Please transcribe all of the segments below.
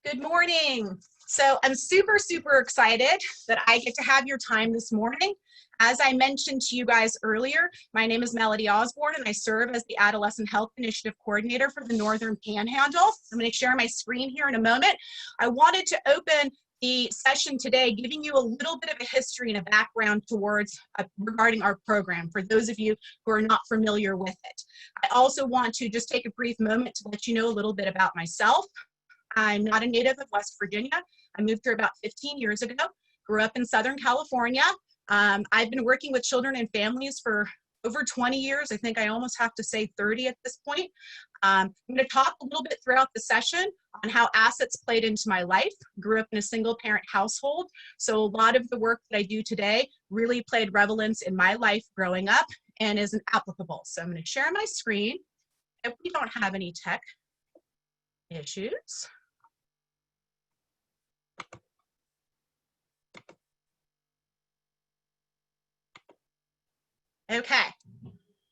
Good morning. So I'm super excited that I get to have your time this morning. As I mentioned to you guys earlier, my name is Melody Osborne and I serve as the Adolescent Health Initiative Coordinator for the Northern Panhandle. I'm going to share my screen here in a moment. I wanted to open the session today giving you a little bit of a history and a background regarding our program for those of you who are not familiar with it. I also want to just take a brief moment to let you know a little bit about myself. I'm not a native of West Virginia. I moved here about 15 years ago, grew up in Southern California. I've been working with children and families for over 20 years. I think I almost have to say 30 at this point. I'm going to talk a little bit throughout the session on how assets played into my life. Grew up in a single parent household, so a lot of the work that I do today really played relevance in my life growing up and isn't applicable. So I'm going to share my screen. If we don't have any tech issues. Okay,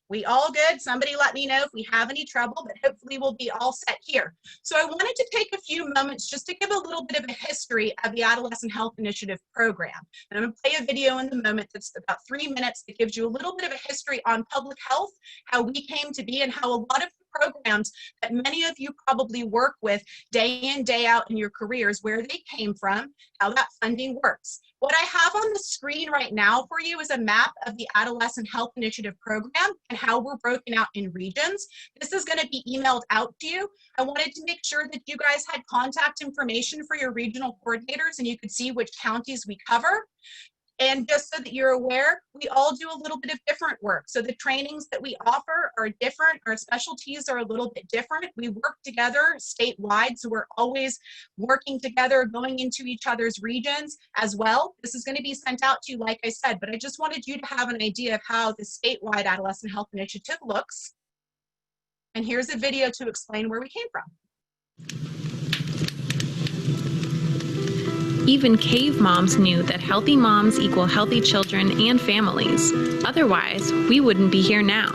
we all good? Somebody let me know if we have any trouble, but hopefully we'll be all set here. So I wanted to take a few moments just to give a little bit of a history of the Adolescent Health Initiative program. And I'm going to play a video in the moment that's about 3 minutes that gives you a little bit of a history on public health, how we came to be, and how a lot of the programs that many of you probably work with day in, day out in your careers, where they came from, how that funding works. What I have on the screen right now for you is a map of the Adolescent Health Initiative program and how we're broken out in regions. This is going to be emailed out to you. I wanted to make sure that you guys had contact information for your regional coordinators and you could see which counties we cover. And just so that you're aware, we all do a little bit of different work. So the trainings that we offer are different. Our specialties are a little bit different. We work together statewide, so we're always working together, going into each other's regions as well. This is going to be sent out to you, like I said, but I just wanted you to have an idea of how the statewide Adolescent Health Initiative looks. And here's a video to explain where we came from. Even cave moms knew that healthy moms equal healthy children and families. Otherwise, we wouldn't be here now.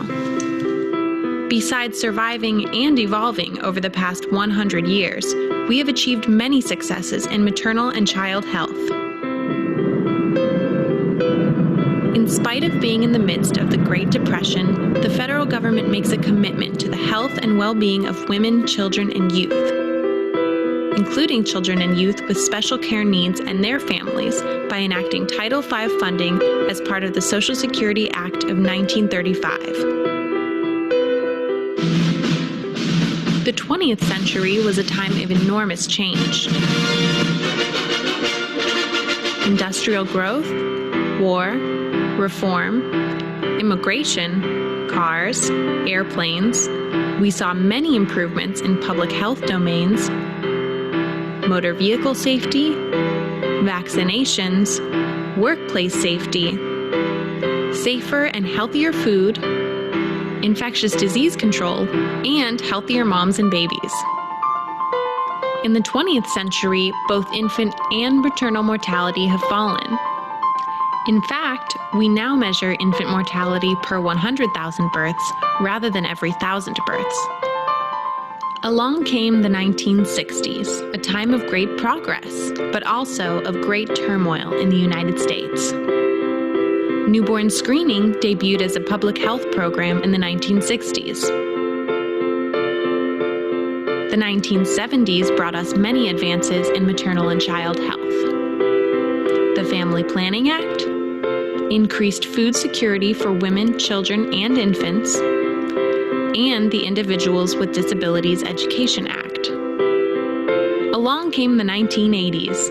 Besides surviving and evolving over the past 100 years, we have achieved many successes in maternal and child health. In spite of being in the midst of the Great Depression, the federal government makes a commitment to the health and well-being of women, children, and youth, including children and youth with special care needs and their families, by enacting Title V funding as part of the Social Security Act of 1935. The 20th century was a time of enormous change. Industrial growth, war, reform, immigration, cars, airplanes. We saw many improvements in public health domains, motor vehicle safety, vaccinations, workplace safety, safer and healthier food, infectious disease control, and healthier moms and babies. In the 20th century, both infant and maternal mortality have fallen. In fact, we now measure infant mortality per 100,000 births rather than every 1,000 births. Along came the 1960s, a time of great progress, but also of great turmoil in the United States. Newborn screening debuted as a public health program in the 1960s. The 1970s brought us many advances in maternal and child health. The Family Planning Act, increased food security for women, children, and infants, and the Individuals with Disabilities Education Act. Along came the 1980s.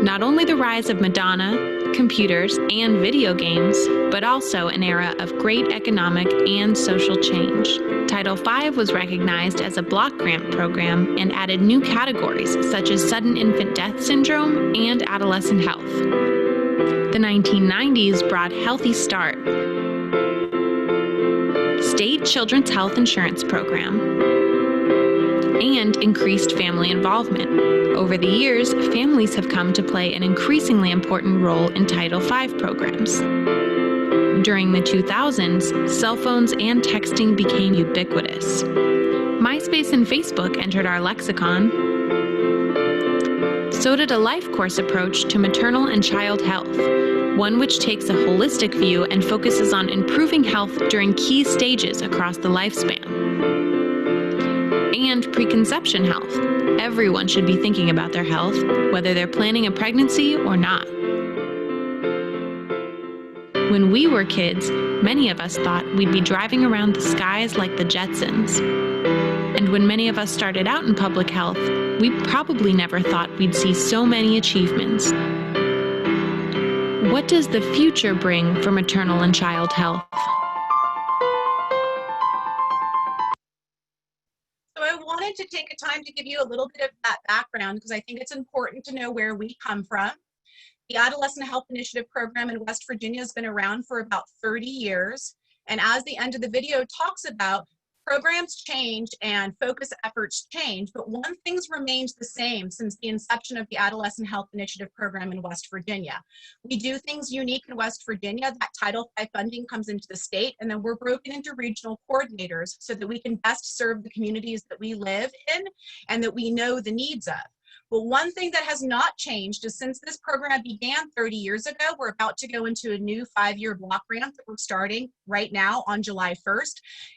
Not only the rise of Madonna, computers, and video games, but also an era of great economic and social change. Title V was recognized as a block grant program and added new categories such as sudden infant death syndrome and adolescent health. The 1990s brought Healthy Start, State Children's Health Insurance Program, and increased family involvement. Over the years, families have come to play an increasingly important role in Title V programs. During the 2000s, cell phones and texting became ubiquitous. MySpace and Facebook entered our lexicon. so did a life course approach to maternal and child health, one which takes a holistic view and focuses on improving health during key stages across the lifespan. And preconception health. Everyone should be thinking about their health, whether they're planning a pregnancy or not. When we were kids, many of us thought we'd be driving around the skies like the Jetsons. And when many of us started out in public health, we probably never thought we'd see so many achievements. What does the future bring for maternal and child health? So I wanted to take a time to give you a little bit of that background because I think it's important to know where we come from. The Adolescent Health Initiative program in West Virginia has been around for about 30 years. And as the end of the video talks about, programs change and focus efforts change, but one thing's remained the same since the inception of the Adolescent Health Initiative program in West Virginia. We do things unique in West Virginia. That Title V funding comes into the state, and then we're broken into regional coordinators so that we can best serve the communities that we live in and that we know the needs of. Well, one thing that has not changed is since this program began 30 years ago, we're about to go into a new 5-year block grant that we're starting right now on July 1st,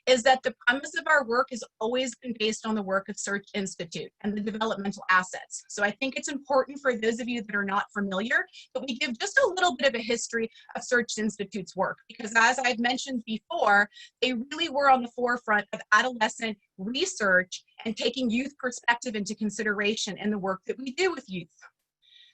is that the premise of our work has always been based on the work of Search Institute and the Developmental Assets. So I think it's important for those of you that are not familiar that we give just a little bit of a history of Search Institute's work, because as I've mentioned before, they really were on the forefront of adolescent research and taking youth perspective into consideration in the work that we do with youth.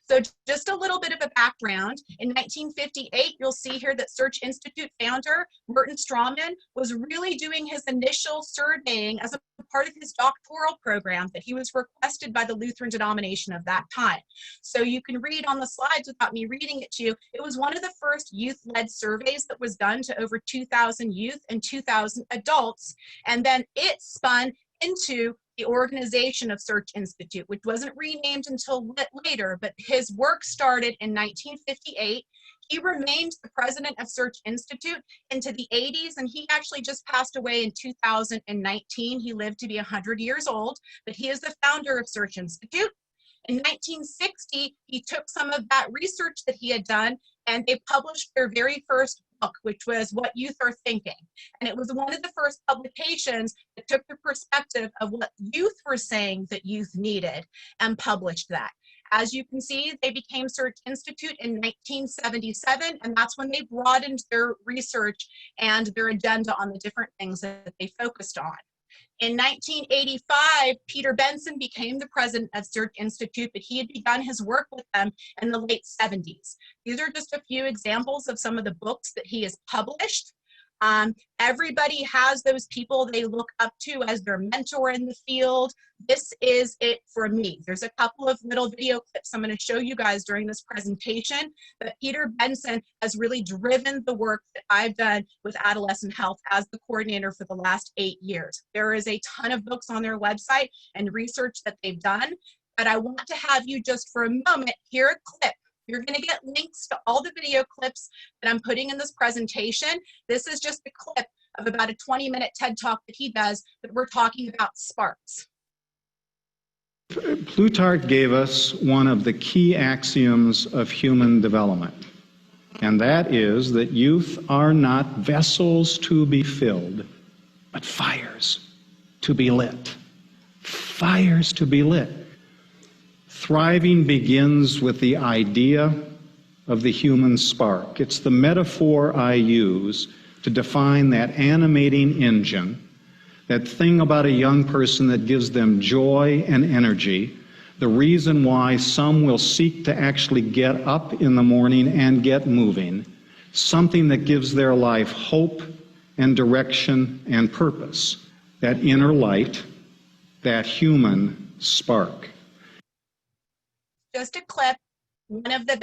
So just a little bit of a background. In 1958, you'll see here that Search Institute founder Merton Strawman was really doing his initial surveying as a part of his doctoral program that he was requested by the Lutheran denomination of that time. So you can read on the slides without me reading it to you. It was one of the first youth-led surveys that was done to over 2,000 youth and 2,000 adults. And then it spun into the organization of Search Institute, which wasn't renamed until later, but his work started in 1958. He remained the president of Search Institute into the 80s, and he actually just passed away in 2019. He lived to be 100 years old, but he is the founder of Search Institute. In 1960, he took some of that research that he had done, and they published their very first book, which was What Youth Are Thinking. And it was one of the first publications that took the perspective of what youth were saying that youth needed and published that. As you can see, they became Search Institute in 1977, and that's when they broadened their research and their agenda on the different things that they focused on. In 1985, Peter Benson became the president of Search Institute, but he had begun his work with them in the late 70s. These are just a few examples of some of the books that he has published. Everybody has those people they look up to as their mentor in the field. This is it for me. There's a couple of little video clips I'm going to show you guys during this presentation, but Peter Benson has really driven the work that I've done with adolescent health as the coordinator for the last 8 years. There is a ton of books on their website and research that they've done, but I want to have you just for a moment hear a clip. You're going to get links to all the video clips that I'm putting in this presentation. This is just a clip of about a 20-minute TED Talk that he does that we're talking about sparks. Plutarch gave us one of the key axioms of human development, and that is that youth are not vessels to be filled, but fires to be lit. Fires to be lit. Thriving begins with the idea of the human spark. It's the metaphor I use to define that animating engine, that thing about a young person that gives them joy and energy, the reason why some will seek to actually get up in the morning and get moving, something that gives their life hope and direction and purpose, that inner light, that human spark. Just a clip, one of the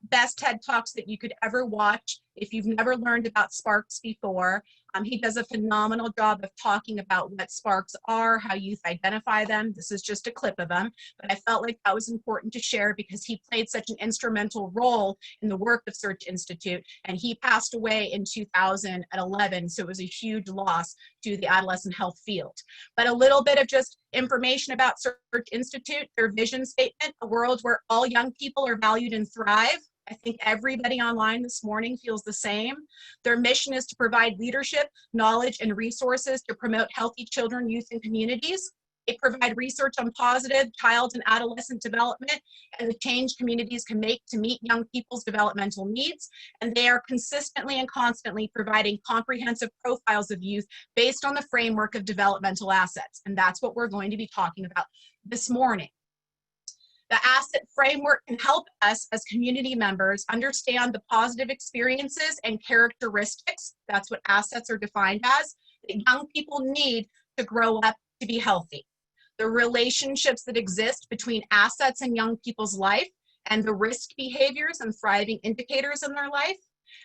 best TED Talks that you could ever watch if you've never learned about sparks before. He does a phenomenal job of talking about what sparks are, how youth identify them. This is just a clip of him, but I felt like that was important to share because he played such an instrumental role in the work of Search Institute, and he passed away in 2011, so it was a huge loss to the adolescent health field. But a little bit of just information about Search Institute, their vision statement: a world where all young people are valued and thrive. I think everybody online this morning feels the same. Their mission is to provide leadership, knowledge, and resources to promote healthy children, youth, and communities. They provide research on positive child and adolescent development and the change communities can make to meet young people's developmental needs. And they are consistently and constantly providing comprehensive profiles of youth based on the framework of developmental assets. And that's what we're going to be talking about this morning. The asset framework can help us as community members understand the positive experiences and characteristics, that's what assets are defined as, that young people need to grow up to be healthy. The relationships that exist between assets in young people's life and the risk behaviors and thriving indicators in their life,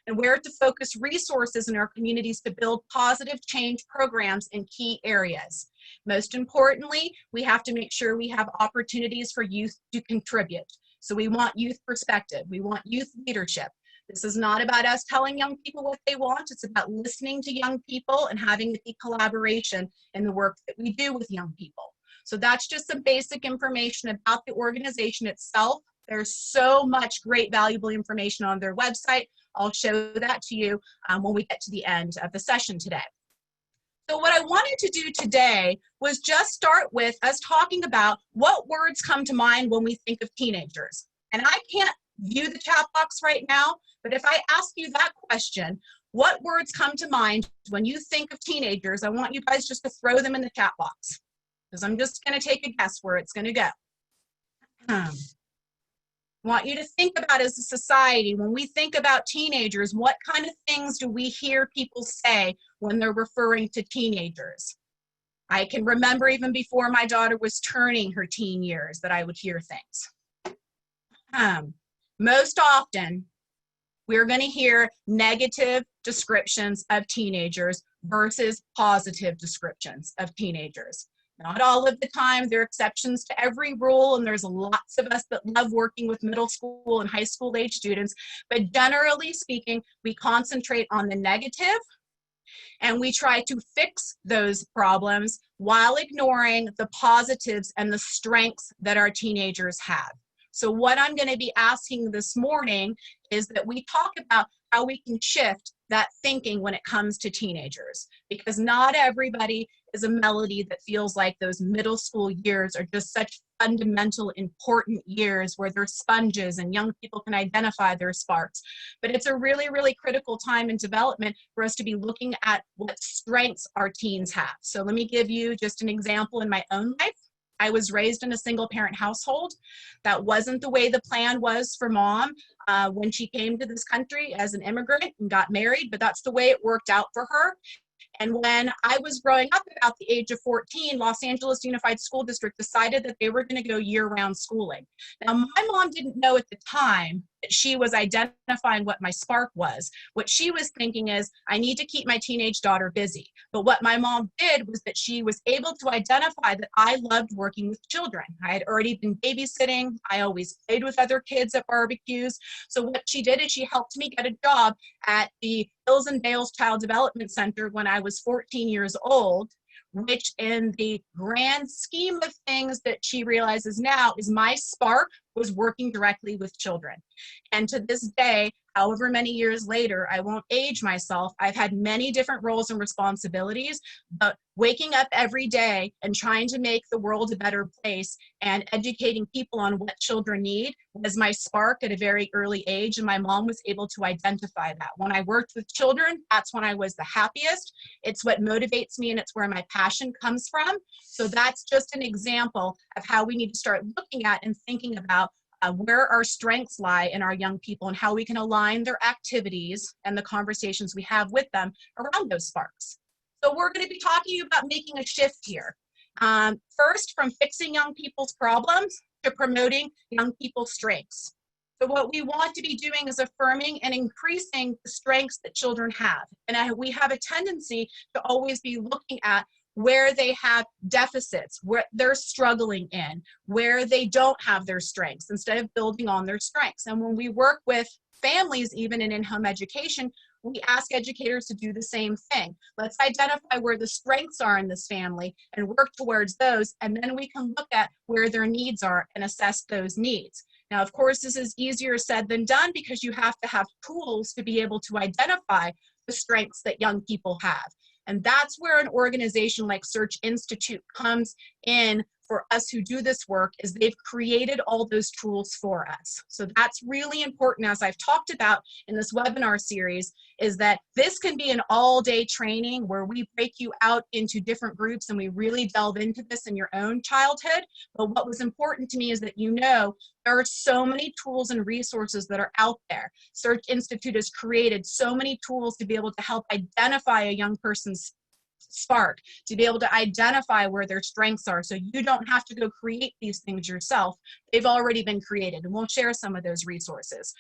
and where to focus resources in our communities to build positive change programs in key areas. Most importantly, we have to make sure we have opportunities for youth to contribute. So we want youth perspective, we want youth leadership. This is not about us telling young people what they want, it's about listening to young people and having the collaboration in the work that we do with young people. So that's just some basic information about the organization itself. There's so much great valuable information on their website. I'll show that to you when we get to the end of the session today. So what I wanted to do today was just start with us talking about what words come to mind when we think of teenagers. And I can't view the chat box right now, but if I ask you that question, what words come to mind when you think of teenagers, I want you guys just to throw them in the chat box, because I'm just going to take a guess where it's going to go. I want you to think about, as a society, when we think about teenagers, what kind of things do we hear people say when they're referring to teenagers? I can remember even before my daughter was turning her teen years that I would hear things. Most often, we're going to hear negative descriptions of teenagers versus positive descriptions of teenagers. Not all of the time, there are exceptions to every rule, and there's lots of us that love working with middle school and high school age students, but generally speaking, we concentrate on the negative, and we try to fix those problems while ignoring the positives and the strengths that our teenagers have. So what I'm going to be asking this morning is that we talk about how we can shift that thinking when it comes to teenagers, because not everybody is a melody that feels like those middle school years are just such fundamental, important years where they're sponges and young people can identify their sparks. But it's a really, really critical time in development for us to be looking at what strengths our teens have. So let me give you just an example in my own life. I was raised in a single parent household. That wasn't the way the plan was for mom when she came to this country as an immigrant and got married, but that's the way it worked out for her. And when I was growing up, about the age of 14, Los Angeles Unified School District decided that they were going to go year-round schooling. Now, my mom didn't know at the time that she was identifying what my spark was. What she was thinking is, I need to keep my teenage daughter busy. But what my mom did was that she was able to identify that I loved working with children. I had already been babysitting. I always played with other kids at barbecues. So what she did is she helped me get a job at the Hills and Dales Child Development Center when I was 14 years old, which in the grand scheme of things that she realizes now is my spark was working directly with children. And to this day, however many years later, I won't age myself, I've had many different roles and responsibilities, but waking up every day and trying to make the world a better place and educating people on what children need was my spark at a very early age, and my mom was able to identify that. When I worked with children, that's when I was the happiest. It's what motivates me, and it's where my passion comes from. So that's just an example of how we need to start looking at and thinking about where our strengths lie in our young people and how we can align their activities and the conversations we have with them around those sparks. So we're going to be talking about making a shift here. First, from fixing young people's problems to promoting young people's strengths. So what we want to be doing is affirming and increasing the strengths that children have. And we have a tendency to always be looking at where they have deficits, where they're struggling in, where they don't have their strengths, instead of building on their strengths. And when we work with families, even in in-home education, we ask educators to do the same thing. Let's identify where the strengths are in this family and work towards those, and then we can look at where their needs are and assess those needs. Now, of course, this is easier said than done because you have to have tools to be able to identify the strengths that young people have. And that's where an organization like Search Institute comes in for us who do this work, is they've created all those tools for us. So that's really important, as I've talked about in this webinar series, is that this can be an all-day training where we break you out into different groups and we really delve into this in your own childhood. But what was important to me is that you know there are so many tools and resources that are out there. Search Institute has created so many tools to be able to help identify a young person's spark, to be able to identify where their strengths are, so you don't have to go create these things yourself. They've already been created, and we'll share some of those resources.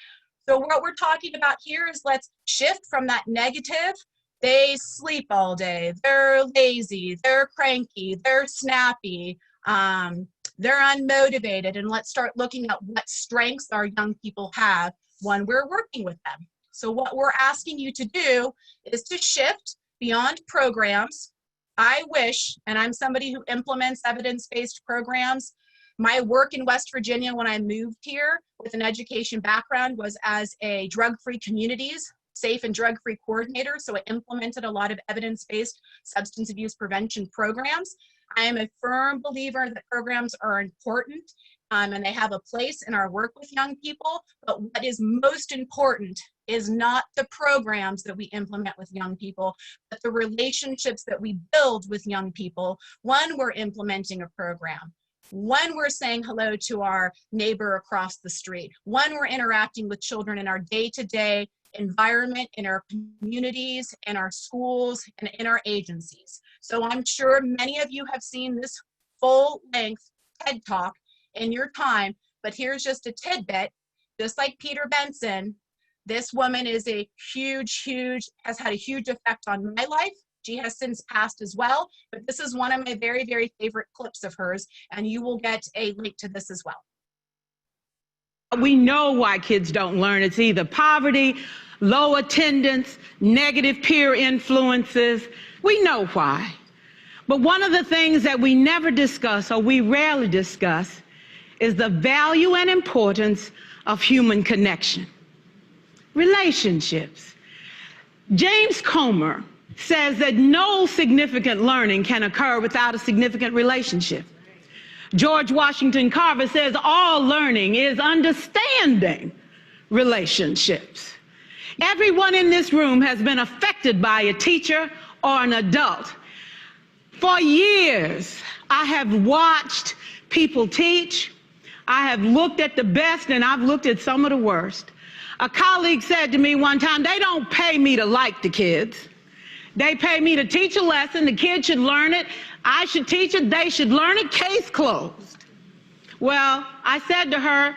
So what we're talking about here is let's shift from that negative, they sleep all day, they're lazy, they're cranky, they're snappy, they're unmotivated, and let's start looking at what strengths our young people have when we're working with them. So what we're asking you to do is to shift beyond programs. I wish, and I'm somebody who implements evidence-based programs, my work in West Virginia when I moved here with an education background was as a drug-free communities, safe and drug-free coordinator. So I implemented a lot of evidence-based substance abuse prevention programs. I am a firm believer that programs are important and they have a place in our work with young people, but what is most important is not the programs that we implement with young people, but the relationships that we build with young people when we're implementing a program, when we're saying hello to our neighbor across the street, when we're interacting with children in our day-to-day environment, in our communities, in our schools, and in our agencies. So I'm sure many of you have seen this full-length TED Talk in your time, but here's just a tidbit. Just like Peter Benson, this woman is a has had a huge effect on my life. She has since passed as well, but this is one of my very, very favorite clips of hers, and you will get a link to this as well. We know why kids don't learn. It's either poverty, low attendance, negative peer influences. We know why. But one of the things that we never discuss, or we rarely discuss, is the value and importance of human connection. Relationships. James Comer says that no significant learning can occur without a significant relationship. George Washington Carver says all learning is understanding relationships. Everyone in this room has been affected by a teacher or an adult. For years, I have watched people teach. I have looked at the best and I've looked at some of the worst. A colleague said to me one time, they don't pay me to like the kids. They pay me to teach a lesson. The kids should learn it. I should teach it. They should learn it. Case closed. Well, I said to her,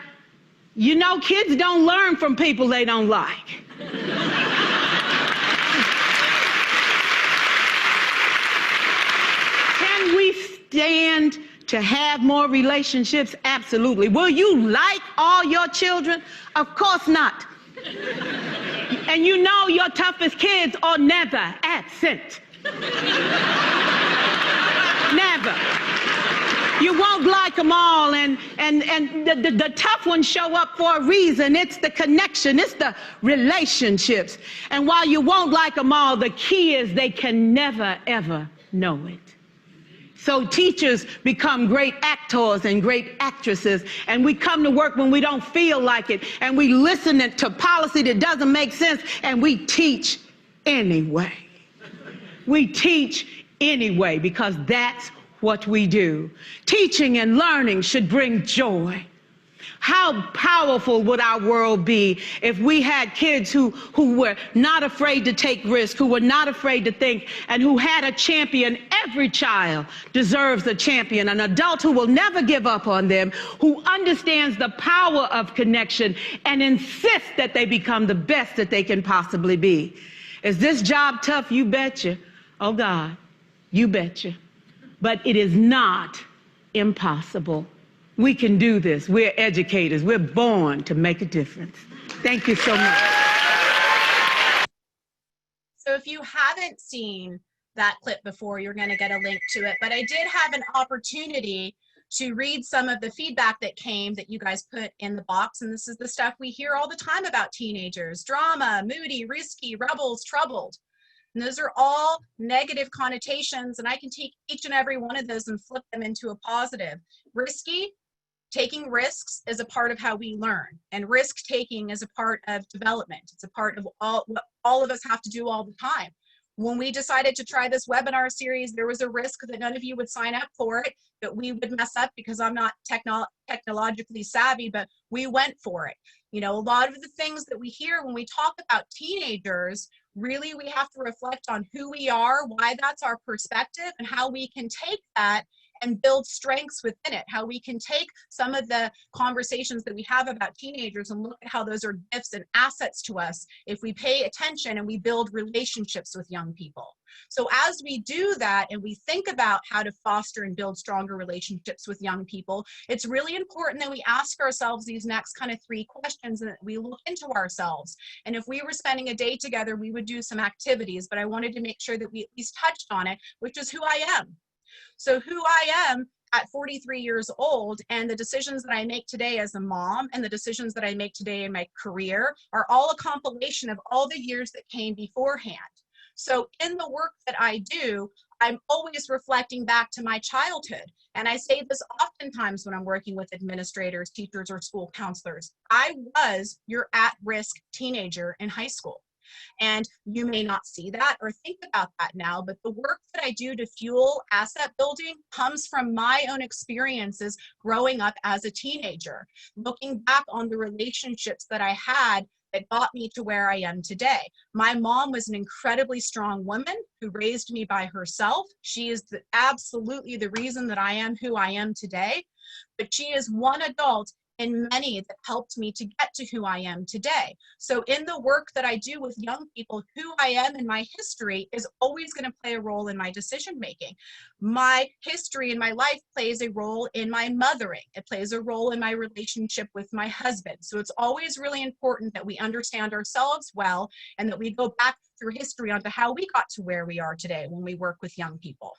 you know, kids don't learn from people they don't like. Can we stand to have more relationships? Absolutely. Will you like all your children? Of course not. And you know your toughest kids are never absent. Never. You won't like them all, and the tough ones show up for a reason. It's the connection, it's the relationships. And while you won't like them all, the key is they can never, ever know it. So teachers become great actors and great actresses, and we come to work when we don't feel like it, and we listen to policy that doesn't make sense, and we teach anyway. We teach anyway because that's what we do. Teaching and learning should bring joy. How powerful would our world be if we had kids who were not afraid to take risks, who were not afraid to think, and who had a champion? Every child deserves a champion, an adult who will never give up on them, who understands the power of connection and insists that they become the best that they can possibly be. Is this job tough? You betcha. Oh God, you betcha. But it is not impossible. We can do this. We're educators. We're born to make a difference. Thank you so much. So if you haven't seen that clip before, you're going to get a link to it. But I did have an opportunity to read some of the feedback that came that you guys put in the box. And this is the stuff we hear all the time about teenagers: drama, moody, risky, rebels, troubled. And those are all negative connotations. And I can take each and every one of those and flip them into a positive. Risky, taking risks is a part of how we learn, and risk taking is a part of development. It's a part of what all of us have to do all the time. When we decided to try this webinar series, there was a risk that none of you would sign up for it, that we would mess up because I'm not technologically savvy, but we went for it. You know, a lot of the things that we hear when we talk about teenagers, really we have to reflect on who we are, why that's our perspective, and how we can take that and build strengths within it, how we can take some of the conversations that we have about teenagers and look at how those are gifts and assets to us if we pay attention and we build relationships with young people. So as we do that and we think about how to foster and build stronger relationships with young people, it's really important that we ask ourselves these next kind of 3 questions, and that we look into ourselves. And if we were spending a day together, we would do some activities, but I wanted to make sure that we at least touched on it, which is who I am. So who I am at 43 years old, and the decisions that I make today as a mom and the decisions that I make today in my career are all a compilation of all the years that came beforehand. So in the work that I do, I'm always reflecting back to my childhood. And I say this oftentimes when I'm working with administrators, teachers, or school counselors. I was your at-risk teenager in high school. And you may not see that or think about that now, but the work that I do to fuel asset building comes from my own experiences growing up as a teenager, looking back on the relationships that I had that got me to where I am today. My mom was an incredibly strong woman who raised me by herself. She is absolutely the reason that I am who I am today, but she is one adult and many that helped me to get to who I am today. So in the work that I do with young people, who I am and my history is always going to play a role in my decision making. My history in my life plays a role in my mothering. It plays a role in my relationship with my husband. So it's always really important that we understand ourselves well and that we go back through history onto how we got to where we are today when we work with young people.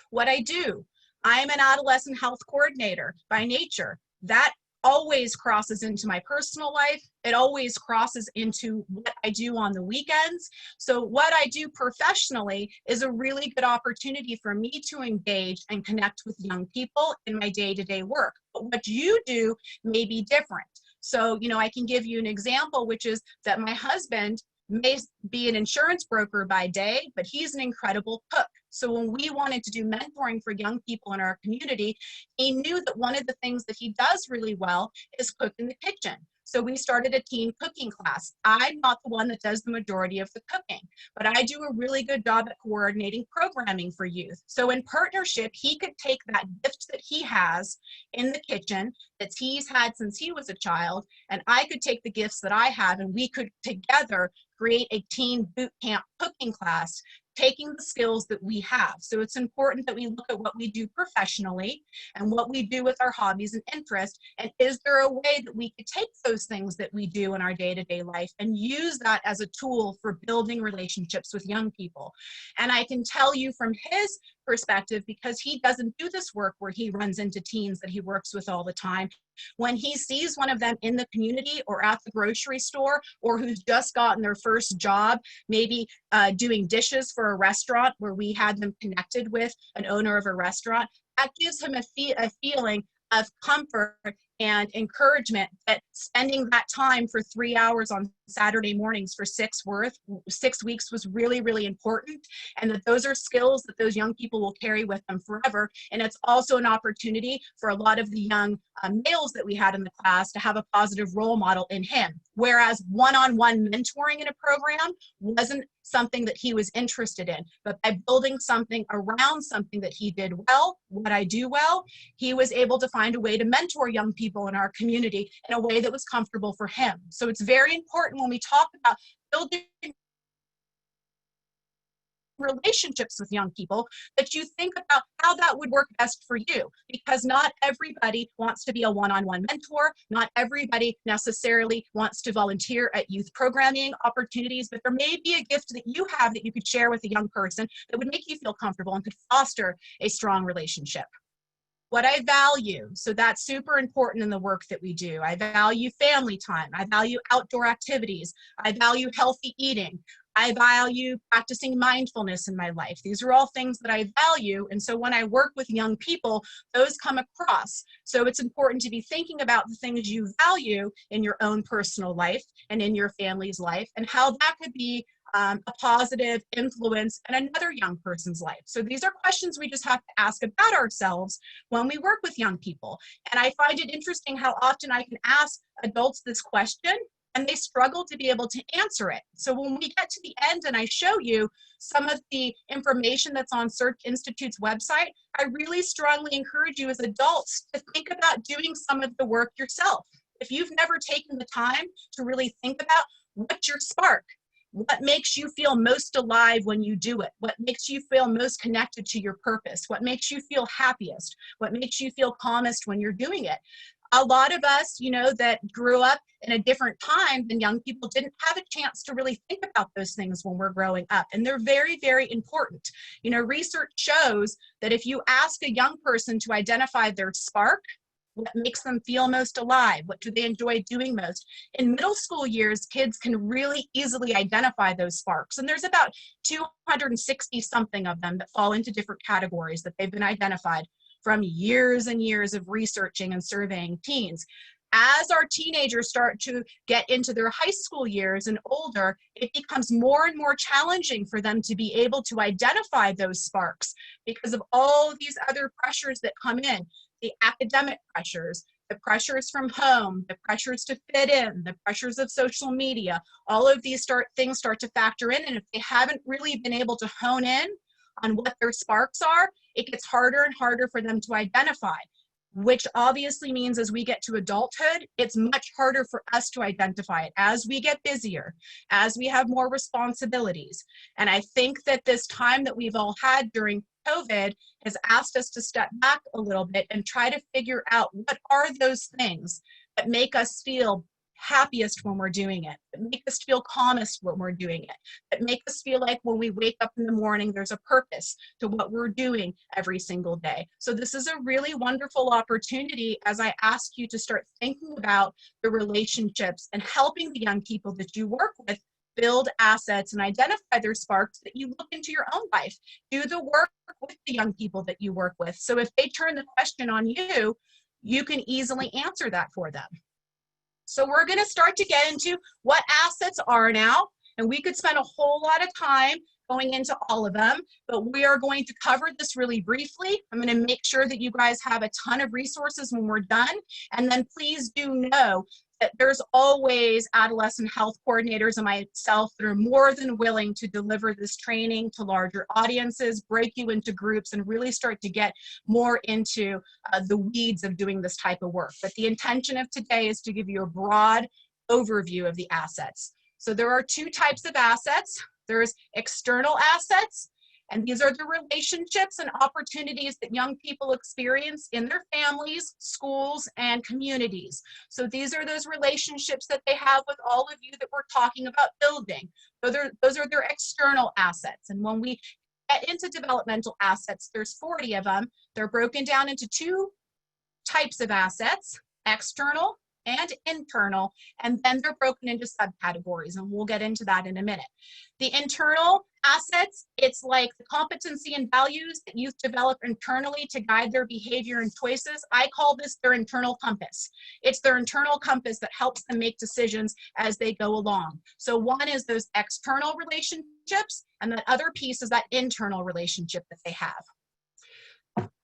What I do, I'm an adolescent health coordinator by nature. That always crosses into my personal life. It always crosses into what I do on the weekends. So what I do professionally is a really good opportunity for me to engage and connect with young people in my day-to-day work. But what you do may be different. So, you know, I can give you an example, which is that my husband may be an insurance broker by day, but he's an incredible cook. So when we wanted to do mentoring for young people in our community, he knew that one of the things that he does really well is cook in the kitchen. So we started a team cooking class. I'm not the one that does the majority of the cooking, but I do a really good job at coordinating programming for youth. So in partnership, he could take that gift that he has in the kitchen that he's had since he was a child, and I could take the gifts that I have, and we could together create a teen boot camp cooking class, taking the skills that we have. So it's important that we look at what we do professionally and what we do with our hobbies and interests, and is there a way that we could take those things that we do in our day-to-day life and use that as a tool for building relationships with young people. And I can tell you from his perspective, because he doesn't do this work where he runs into teens that he works with all the time, when he sees one of them in the community or at the grocery store, or who's just gotten their first job, maybe doing dishes for a restaurant where we had them connected with an owner of a restaurant, that gives him a feeling of comfort and encouragement that spending that time for 3 hours on Saturday mornings for 6 weeks was really, really important, and that those are skills that those young people will carry with them forever. And it's also an opportunity for a lot of the young males that we had in the class to have a positive role model in him, whereas one-on-one mentoring in a program wasn't something that he was interested in. But by building something around something that he did well, what I do well, he was able to find a way to mentor young people in our community in a way that was comfortable for him. So it's very important when we talk about building relationships with young people that you think about how that would work best for you, because not everybody wants to be a one-on-one mentor. Not everybody necessarily wants to volunteer at youth programming opportunities, but there may be a gift that you have that you could share with a young person that would make you feel comfortable and could foster a strong relationship. What I value, so that's super important in the work that we do. I value family time. I value outdoor activities. I value healthy eating. I value practicing mindfulness in my life. These are all things that I value. And so when I work with young people, those come across. So it's important to be thinking about the things you value in your own personal life and in your family's life, and how that could be a positive influence in another young person's life. So these are questions we just have to ask about ourselves when we work with young people. And I find it interesting how often I can ask adults this question and they struggle to be able to answer it. So when we get to the end and I show you some of the information that's on Search Institute's website, I really strongly encourage you as adults to think about doing some of the work yourself. If you've never taken the time to really think about what's your spark, what makes you feel most alive when you do it, what makes you feel most connected to your purpose, what makes you feel happiest, what makes you feel calmest when you're doing it. A lot of us, that grew up in a different time than young people didn't have a chance to really think about those things when we're growing up. And they're very, very important. Research shows that if you ask a young person to identify their spark, what makes them feel most alive, what do they enjoy doing most, in middle school years, kids can really easily identify those sparks. And there's about 260 something of them that fall into different categories that they've been identified from years and years of researching and surveying teens. As our teenagers start to get into their high school years and older, it becomes more and more challenging for them to be able to identify those sparks because of all these other pressures that come in, the academic pressures, the pressures from home, the pressures to fit in, the pressures of social media. All of these things start to factor in, and if they haven't really been able to hone in on what their sparks are, it gets harder and harder for them to identify, which obviously means as we get to adulthood, it's much harder for us to identify it as we get busier, as we have more responsibilities. And I think that this time that we've all had during COVID has asked us to step back a little bit and try to figure out what are those things that make us feel happiest when we're doing it, that make us feel calmest when we're doing it, that make us feel like when we wake up in the morning, there's a purpose to what we're doing every single day. So this is a really wonderful opportunity as I ask you to start thinking about the relationships and helping the young people that you work with build assets and identify their sparks, that you look into your own life. Do the work with the young people that you work with. So if they turn the question on you, you can easily answer that for them. So we're going to start to get into what assets are now, and we could spend a whole lot of time going into all of them, but we are going to cover this really briefly. I'm going to make sure that you guys have a ton of resources when we're done, and then please do know that there's always adolescent health coordinators and myself that are more than willing to deliver this training to larger audiences, break you into groups, and really start to get more into the weeds of doing this type of work. But the intention of today is to give you a broad overview of the assets. So there are two types of assets. There's external assets, and these are the relationships and opportunities that young people experience in their families, schools, and communities. So these are those relationships that they have with all of you that we're talking about building. Those are their external assets. And when we get into developmental assets, there's 40 of them. They're broken down into two types of assets, external and internal, and then they're broken into subcategories, and we'll get into that in a minute. The internal Assets, it's like the competency and values that youth develop internally to guide their behavior and choices. I call this their internal compass. It's their internal compass that helps them make decisions as they go along. So one is those external relationships, and the other piece is that internal relationship that they have.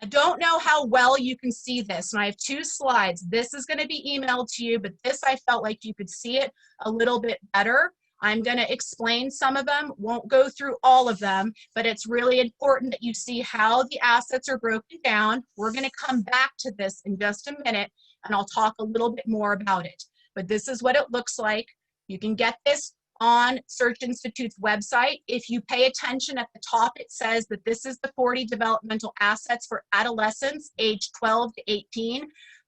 I don't know how well you can see this, and I have 2 slides. This is going to be emailed to you, but this I felt like you could see it a little bit better. I'm going to explain some of them, won't go through all of them, but it's really important that you see how the assets are broken down. We're going to come back to this in just a minute, and I'll talk a little bit more about it. But this is what it looks like. You can get this on Search Institute's website. If you pay attention at the top, it says that this is the 40 developmental assets for adolescents aged 12 to 18.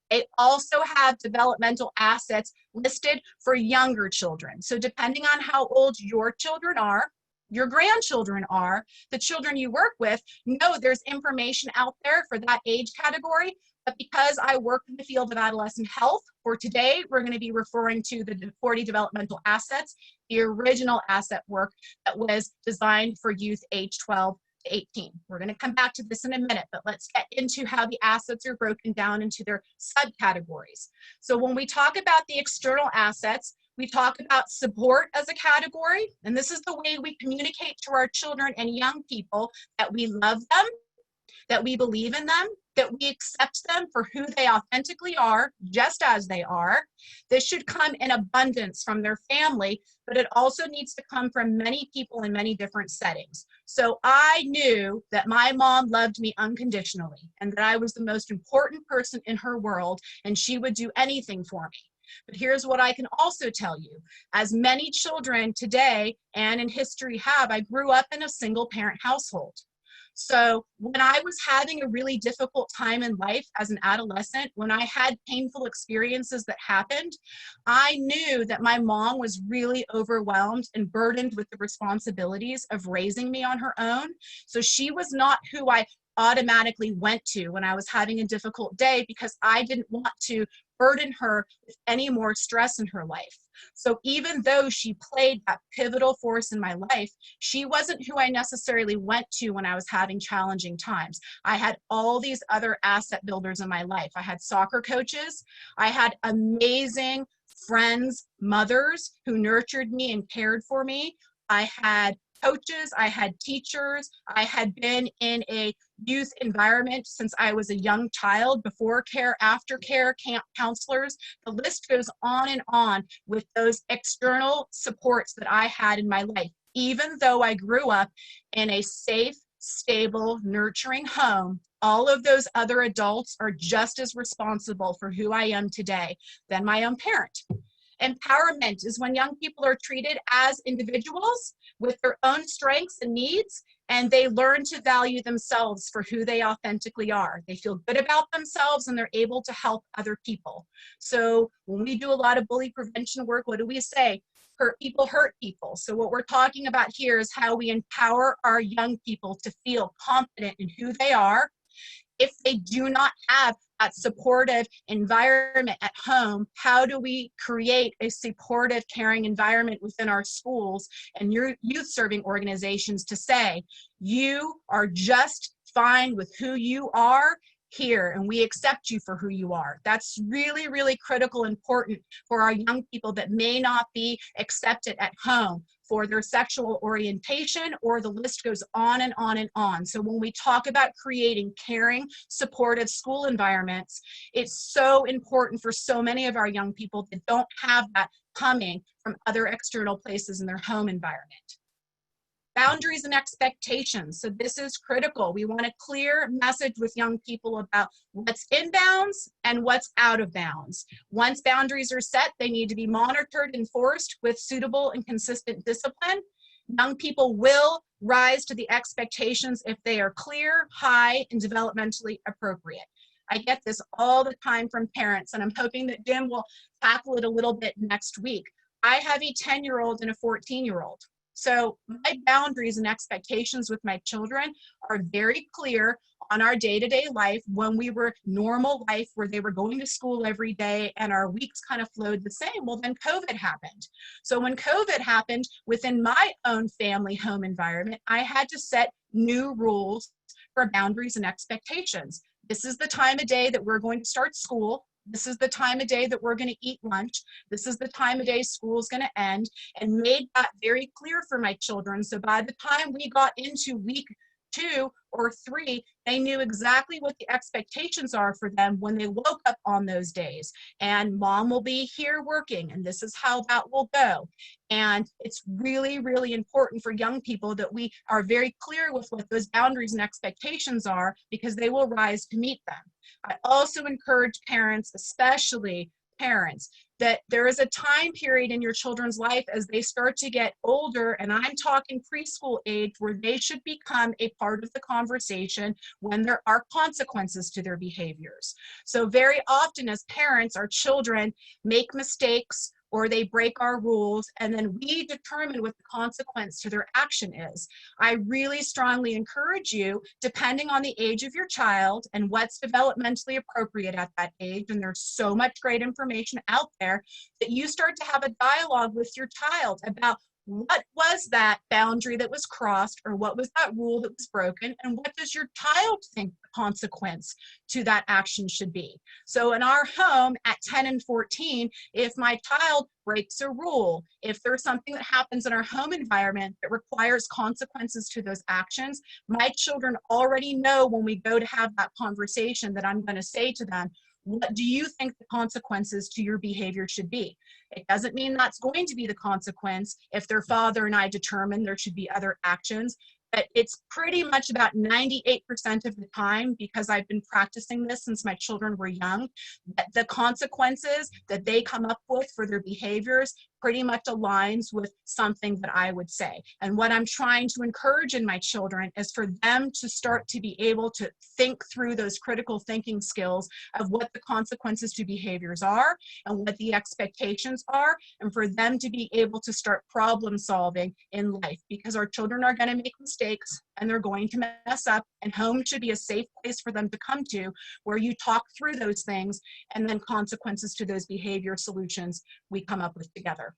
They also have developmental assets listed for younger children. So depending on how old your children are, your grandchildren are, the children you work with, know there's information out there for that age category. But because I work in the field of adolescent health, for today, we're going to be referring to the 40 developmental assets, the original asset work that was designed for youth age 12 to 18. We're going to come back to this in a minute, but let's get into how the assets are broken down into their subcategories. So when we talk about the external assets, we talk about support as a category, and this is the way we communicate to our children and young people that we love them, that we believe in them, that we accept them for who they authentically are, just as they are. This should come in abundance from their family, but it also needs to come from many people in many different settings. So I knew that my mom loved me unconditionally and that I was the most important person in her world and she would do anything for me. But here's what I can also tell you. As many children today and in history have, I grew up in a single parent household. So when I was having a really difficult time in life as an adolescent, when I had painful experiences that happened, I knew that my mom was really overwhelmed and burdened with the responsibilities of raising me on her own. So she was not who I automatically went to when I was having a difficult day because I didn't want to burden her with any more stress in her life. So even though she played that pivotal force in my life, she wasn't who I necessarily went to when I was having challenging times. I had all these other asset builders in my life. I had soccer coaches. I had amazing friends, mothers who nurtured me and cared for me. I had coaches, I had teachers, I had been in a youth environment since I was a young child, before care, after care, camp counselors. The list goes on with those external supports that I had in my life. Even though I grew up in a safe, stable, nurturing home, all of those other adults are just as responsible for who I am today than my own parent. Empowerment is when young people are treated as individuals with their own strengths and needs, and they learn to value themselves for who they authentically are. They feel good about themselves and they're able to help other people. So when we do a lot of bully prevention work, what do we say? Hurt people hurt people. So what we're talking about here is how we empower our young people to feel confident in who they are. If they do not have that supportive environment at home, how do we create a supportive, caring environment within our schools and your youth serving organizations to say, you are just fine with who you are here, and we accept you for who you are. That's really, really critical, important for our young people that may not be accepted at home for their sexual orientation, or the list goes on and on and on. So when we talk about creating caring, supportive school environments, it's so important for so many of our young people that don't have that coming from other external places in their home environment. Boundaries and expectations. So this is critical. We want a clear message with young people about what's in bounds and what's out of bounds. Once boundaries are set, they need to be monitored and enforced with suitable and consistent discipline. Young people will rise to the expectations if they are clear, high, and developmentally appropriate. I get this all the time from parents, and I'm hoping that Jim will tackle it a little bit next week. I have a 10-year-old and a 14-year-old. So my boundaries and expectations with my children are very clear on our day-to-day life when we were normal life where they were going to school every day and our weeks kind of flowed the same. Well, then COVID happened. So when COVID happened within my own family home environment, I had to set new rules for boundaries and expectations. This is the time of day that we're going to start school. This is the time of day that we're going to eat lunch. This is the time of day school is going to end, and made that very clear for my children. So by the time we got into week 2 or 3, they knew exactly what the expectations are for them when they woke up on those days. And mom will be here working, and this is how that will go. And it's really, really important for young people that we are very clear with what those boundaries and expectations are, because they will rise to meet them. I also encourage parents, especially parents, that there is a time period in your children's life as they start to get older, and I'm talking preschool age, where they should become a part of the conversation when there are consequences to their behaviors. So very often as parents, our children make mistakes or they break our rules, and then we determine what the consequence to their action is. I really strongly encourage you, depending on the age of your child and what's developmentally appropriate at that age, and there's so much great information out there, that you start to have a dialogue with your child about what was that boundary that was crossed, or what was that rule that was broken, and what does your child think the consequence to that action should be. So in our home at 10 and 14, if my child breaks a rule, if there's something that happens in our home environment that requires consequences to those actions, my children already know when we go to have that conversation that I'm going to say to them, what do you think the consequences to your behavior should be? It doesn't mean that's going to be the consequence if their father and I determine there should be other actions, but it's pretty much about 98% of the time, because I've been practicing this since my children were young, that the consequences that they come up with for their behaviors pretty much aligns with something that I would say. And what I'm trying to encourage in my children is for them to start to be able to think through those critical thinking skills of what the consequences to behaviors are and what the expectations are, and for them to be able to start problem solving in life, because our children are going to make mistakes and they're going to mess up, and home should be a safe place for them to come to, where you talk through those things and then consequences to those behavior solutions we come up with together.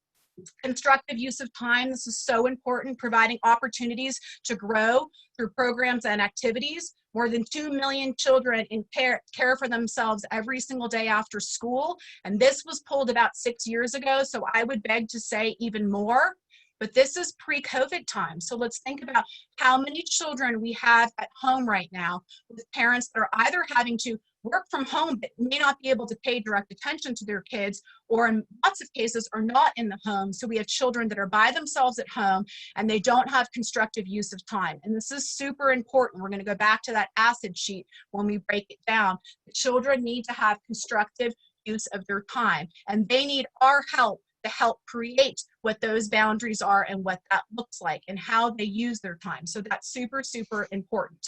Constructive use of time. This is so important, providing opportunities to grow through programs and activities. More than 2 million children in care for themselves every single day after school. And this was pulled about 6 years ago, so I would beg to say even more. But this is pre-COVID time. So let's think about how many children we have at home right now with parents that are either having to work from home but may not be able to pay direct attention to their kids, or in lots of cases are not in the home. So we have children that are by themselves at home and they don't have constructive use of time. And this is super important. We're going to go back to that asset sheet when we break it down. The children need to have constructive use of their time, and they need our help to help create what those boundaries are and what that looks like and how they use their time. So that's super, super important.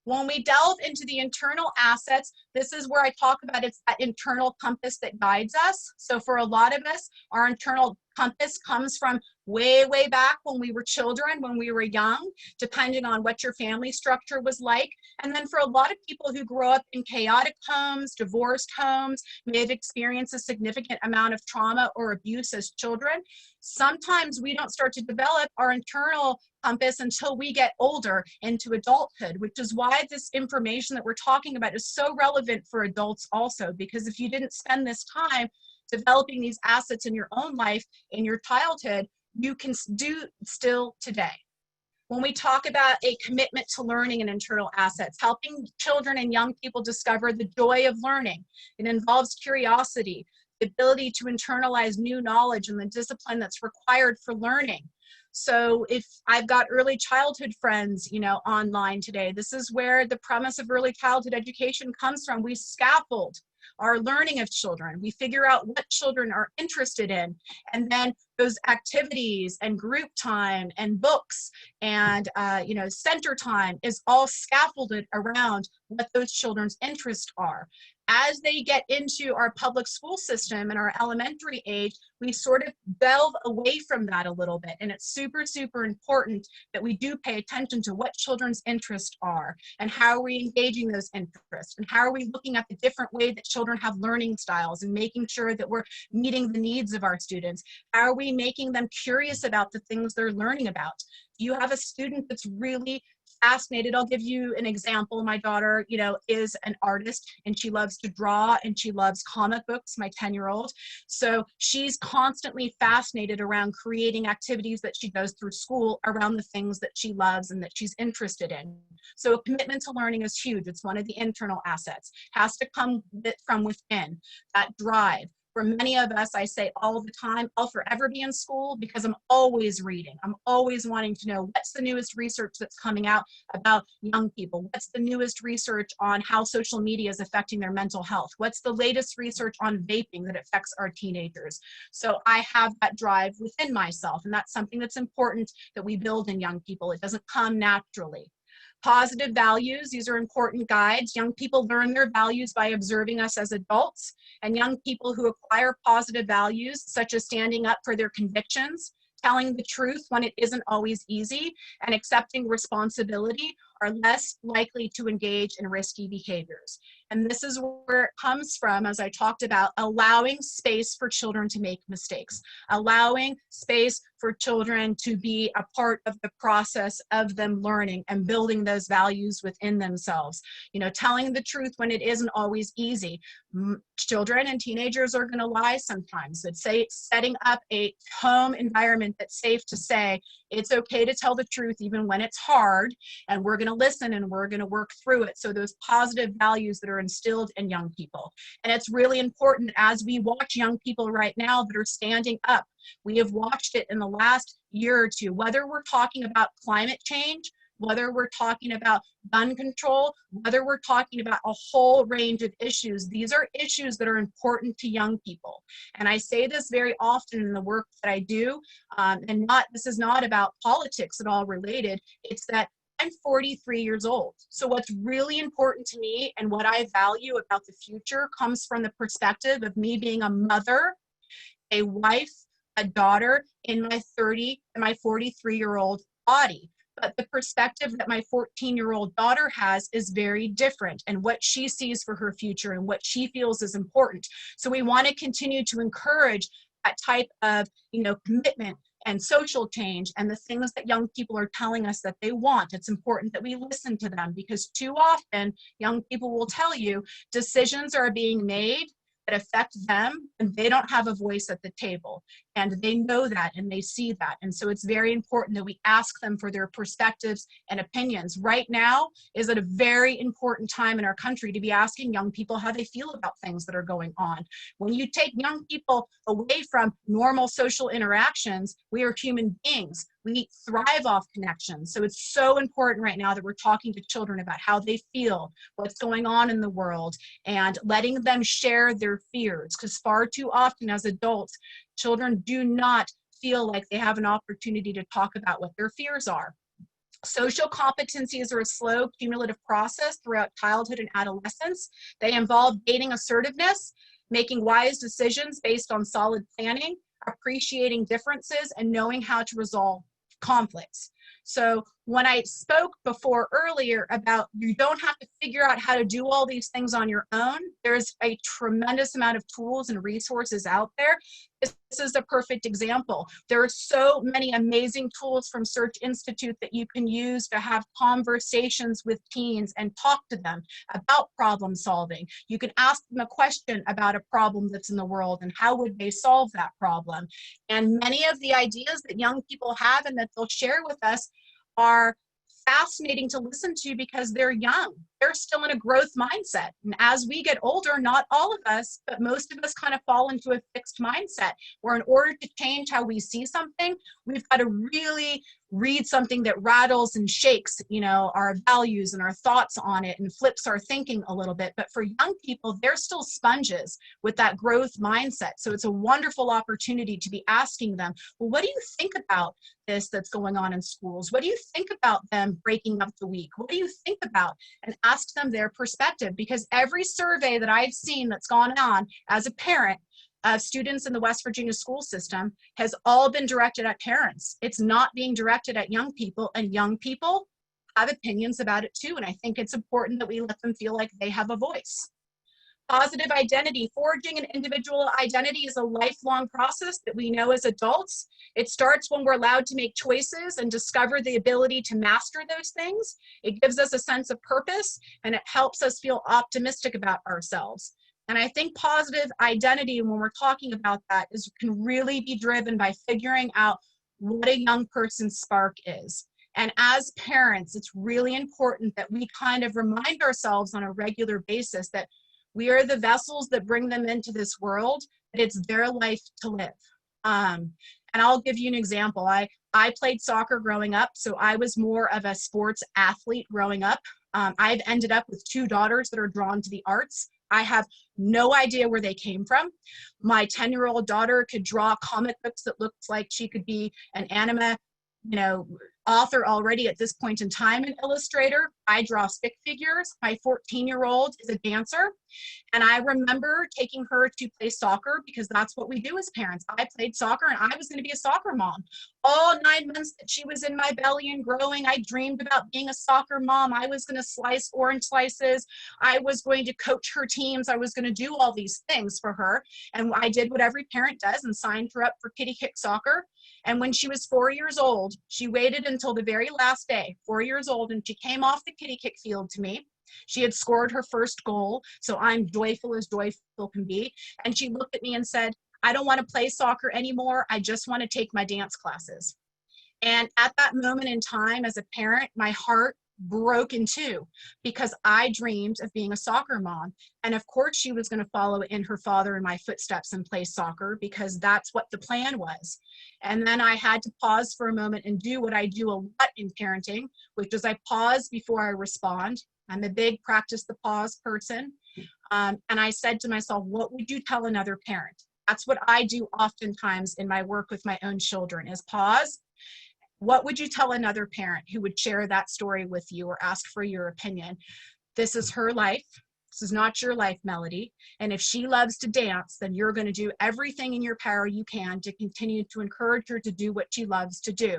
When we delve into the internal assets, this is where I talk about it's that internal compass that guides us. So for a lot of us, our internal compass comes from way, way back when we were children, when we were young, depending on what your family structure was like. And then for a lot of people who grow up in chaotic homes, divorced homes, may have experienced a significant amount of trauma or abuse as children, sometimes we don't start to develop our internal compass until we get older into adulthood, which is why this information that we're talking about is so relevant for adults also, because if you didn't spend this time developing these assets in your own life, in your childhood, you can do still today. When we talk about a commitment to learning and internal assets, helping children and young people discover the joy of learning, it involves curiosity, the ability to internalize new knowledge, and the discipline that's required for learning. So if I've got early childhood friends, online today, this is where the premise of early childhood education comes from. We scaffold our learning of children. We figure out what children are interested in, and then those activities and group time and books and center time is all scaffolded around what those children's interests are. As they get into our public school system and our elementary age, we sort of delve away from that a little bit. And it's super, super important that we do pay attention to what children's interests are and how are we engaging those interests and how are we looking at the different way that children have learning styles and making sure that we're meeting the needs of our students. How are we making them curious about the things they're learning about? You have a student that's really fascinated. I'll give you an example. My daughter, is an artist and she loves to draw and she loves comic books, my 10-year-old. So she's constantly fascinated around creating activities that she does through school around the things that she loves and that she's interested in. So a commitment to learning is huge. It's one of the internal assets. It has to come from within, that drive. For many of us, I say all the time, I'll forever be in school because I'm always reading. I'm always wanting to know what's the newest research that's coming out about young people. What's the newest research on how social media is affecting their mental health? What's the latest research on vaping that affects our teenagers? So I have that drive within myself, and that's something that's important that we build in young people. It doesn't come naturally. Positive values, these are important guides. Young people learn their values by observing us as adults, and young people who acquire positive values, such as standing up for their convictions, telling the truth when it isn't always easy, and accepting responsibility, are less likely to engage in risky behaviors. And this is where it comes from, as I talked about, allowing space for children to make mistakes, allowing space for children to be a part of the process of them learning and building those values within themselves. Telling the truth when it isn't always easy. Children and teenagers are going to lie sometimes. But setting up a home environment that's safe to say, it's okay to tell the truth even when it's hard, and we're going to listen and we're going to work through it. So those positive values that are instilled in young people. And it's really important as we watch young people right now that are standing up. We have watched it in the last year or two, whether we're talking about climate change, whether we're talking about gun control, whether we're talking about a whole range of issues. These are issues that are important to young people. And I say this very often in the work that I do, this is not about politics at all related. It's that I'm 43 years old. So what's really important to me and what I value about the future comes from the perspective of me being a mother, a wife, a daughter in my 43-year-old body. But the perspective that my 14-year-old daughter has is very different, and what she sees for her future and what she feels is important. So we want to continue to encourage that type of, commitment and social change and the things that young people are telling us that they want. It's important that we listen to them, because too often young people will tell you decisions are being made that affect them and they don't have a voice at the table, and they know that and they see that. And so it's very important that we ask them for their perspectives and opinions. Right now is at a very important time in our country to be asking young people how they feel about things that are going on. When you take young people away from normal social interactions, we are human beings. We thrive off connections. So it's so important right now that we're talking to children about how they feel, what's going on in the world, and letting them share their fears. Because far too often as adults, children do not feel like they have an opportunity to talk about what their fears are. Social competencies are a slow, cumulative process throughout childhood and adolescence. They involve gaining assertiveness, making wise decisions based on solid planning, appreciating differences, and knowing how to resolve conflicts. So when I spoke before earlier about you don't have to figure out how to do all these things on your own, there's a tremendous amount of tools and resources out there. This is a perfect example. There are so many amazing tools from Search Institute that you can use to have conversations with teens and talk to them about problem solving. You can ask them a question about a problem that's in the world and how would they solve that problem. And many of the ideas that young people have and that they'll share with us are fascinating to listen to because they're young. They're still in a growth mindset. And as we get older, not all of us, but most of us kind of fall into a fixed mindset where in order to change how we see something, we've got to really read something that rattles and shakes, our values and our thoughts on it and flips our thinking a little bit. But for young people, they're still sponges with that growth mindset. So it's a wonderful opportunity to be asking them, well, what do you think about this that's going on in schools? What do you think about them breaking up the week? What do you think about? And ask them their perspective, because every survey that I've seen that's gone on as a parent of students in the West Virginia school system has all been directed at parents. It's not being directed at young people, and young people have opinions about it too. And I think it's important that we let them feel like they have a voice. Positive identity. Forging an individual identity is a lifelong process that we know as adults. It starts when we're allowed to make choices and discover the ability to master those things. It gives us a sense of purpose, and it helps us feel optimistic about ourselves. And I think positive identity, when we're talking about that, can really be driven by figuring out what a young person's spark is. And as parents, it's really important that we kind of remind ourselves on a regular basis that we are the vessels that bring them into this world, that it's their life to live. And I'll give you an example. I played soccer growing up, so I was more of a sports athlete growing up. I've ended up with 2 daughters that are drawn to the arts. I have no idea where they came from. My 10-year-old daughter could draw comic books that looks like she could be an anime, author already at this point in time, an illustrator. I draw stick figures. My 14-year-old is a dancer. And I remember taking her to play soccer because that's what we do as parents. I played soccer and I was going to be a soccer mom. All 9 months that she was in my belly and growing, I dreamed about being a soccer mom. I was going to slice orange slices. I was going to coach her teams. I was going to do all these things for her. And I did what every parent does and signed her up for kitty kick soccer. And when she was 4 years old, she waited until the very last day, 4 years old, and she came off the kitty kick field to me. She had scored her first goal, so I'm joyful as joyful can be. And she looked at me and said, I don't want to play soccer anymore. I just want to take my dance classes. And at that moment in time, as a parent, my heart broke in two because I dreamed of being a soccer mom. And of course, she was going to follow in her father and my footsteps and play soccer because that's what the plan was. And then I had to pause for a moment and do what I do a lot in parenting, which is I pause before I respond. I'm a big practice the pause person. And I said to myself, what would you tell another parent? That's what I do oftentimes in my work with my own children is pause. What would you tell another parent who would share that story with you or ask for your opinion? This is her life. This is not your life, Melody. And if she loves to dance, then you're going to do everything in your power you can to continue to encourage her to do what she loves to do.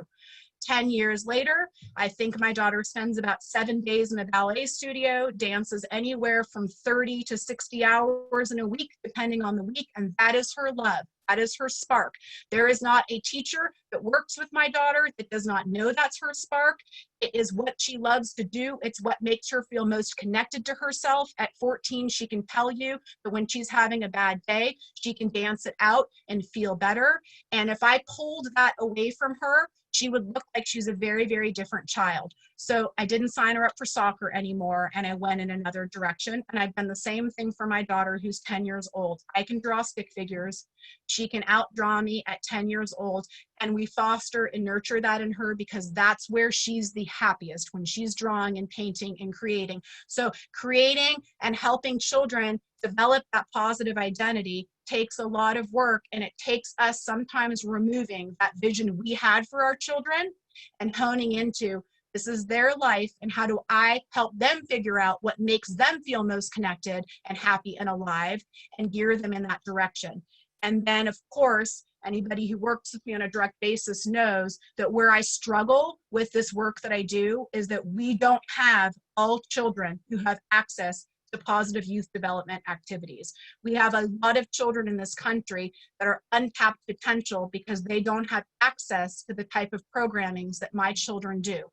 10 years later, I think my daughter spends about 7 days in a ballet studio, dances anywhere from 30 to 60 hours in a week, depending on the week, and that is her love. That is her spark. There is not a teacher that works with my daughter that does not know that's her spark. It is what she loves to do. It's what makes her feel most connected to herself. At 14, she can tell you that when she's having a bad day, she can dance it out and feel better. And if I pulled that away from her, she would look like she's a very, very different child. So I didn't sign her up for soccer anymore, and I went in another direction. And I've done the same thing for my daughter who's 10 years old. I can draw stick figures. She can outdraw me at 10 years old. And we foster and nurture that in her because that's where she's the happiest, when she's drawing and painting and creating. So creating and helping children develop that positive identity takes a lot of work, and it takes us sometimes removing that vision we had for our children and honing into this is their life and how do I help them figure out what makes them feel most connected and happy and alive and gear them in that direction. And then, of course, anybody who works with me on a direct basis knows that where I struggle with this work that I do is that we don't have all children who have access to positive youth development activities. We have a lot of children in this country that are untapped potential because they don't have access to the type of programmings that my children do.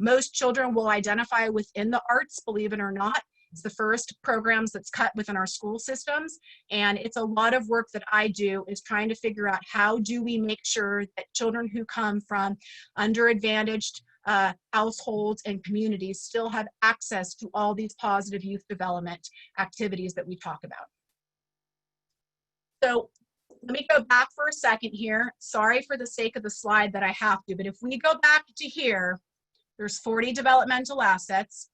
Most children will identify within the arts, believe it or not. It's the first programs that's cut within our school systems. And it's a lot of work that I do is trying to figure out how do we make sure that children who come from underadvantaged households and communities still have access to all these positive youth development activities that we talk about. So let me go back for a second here. Sorry for the sake of the slide that I have to, but if we go back to here, there's 40 developmental assets,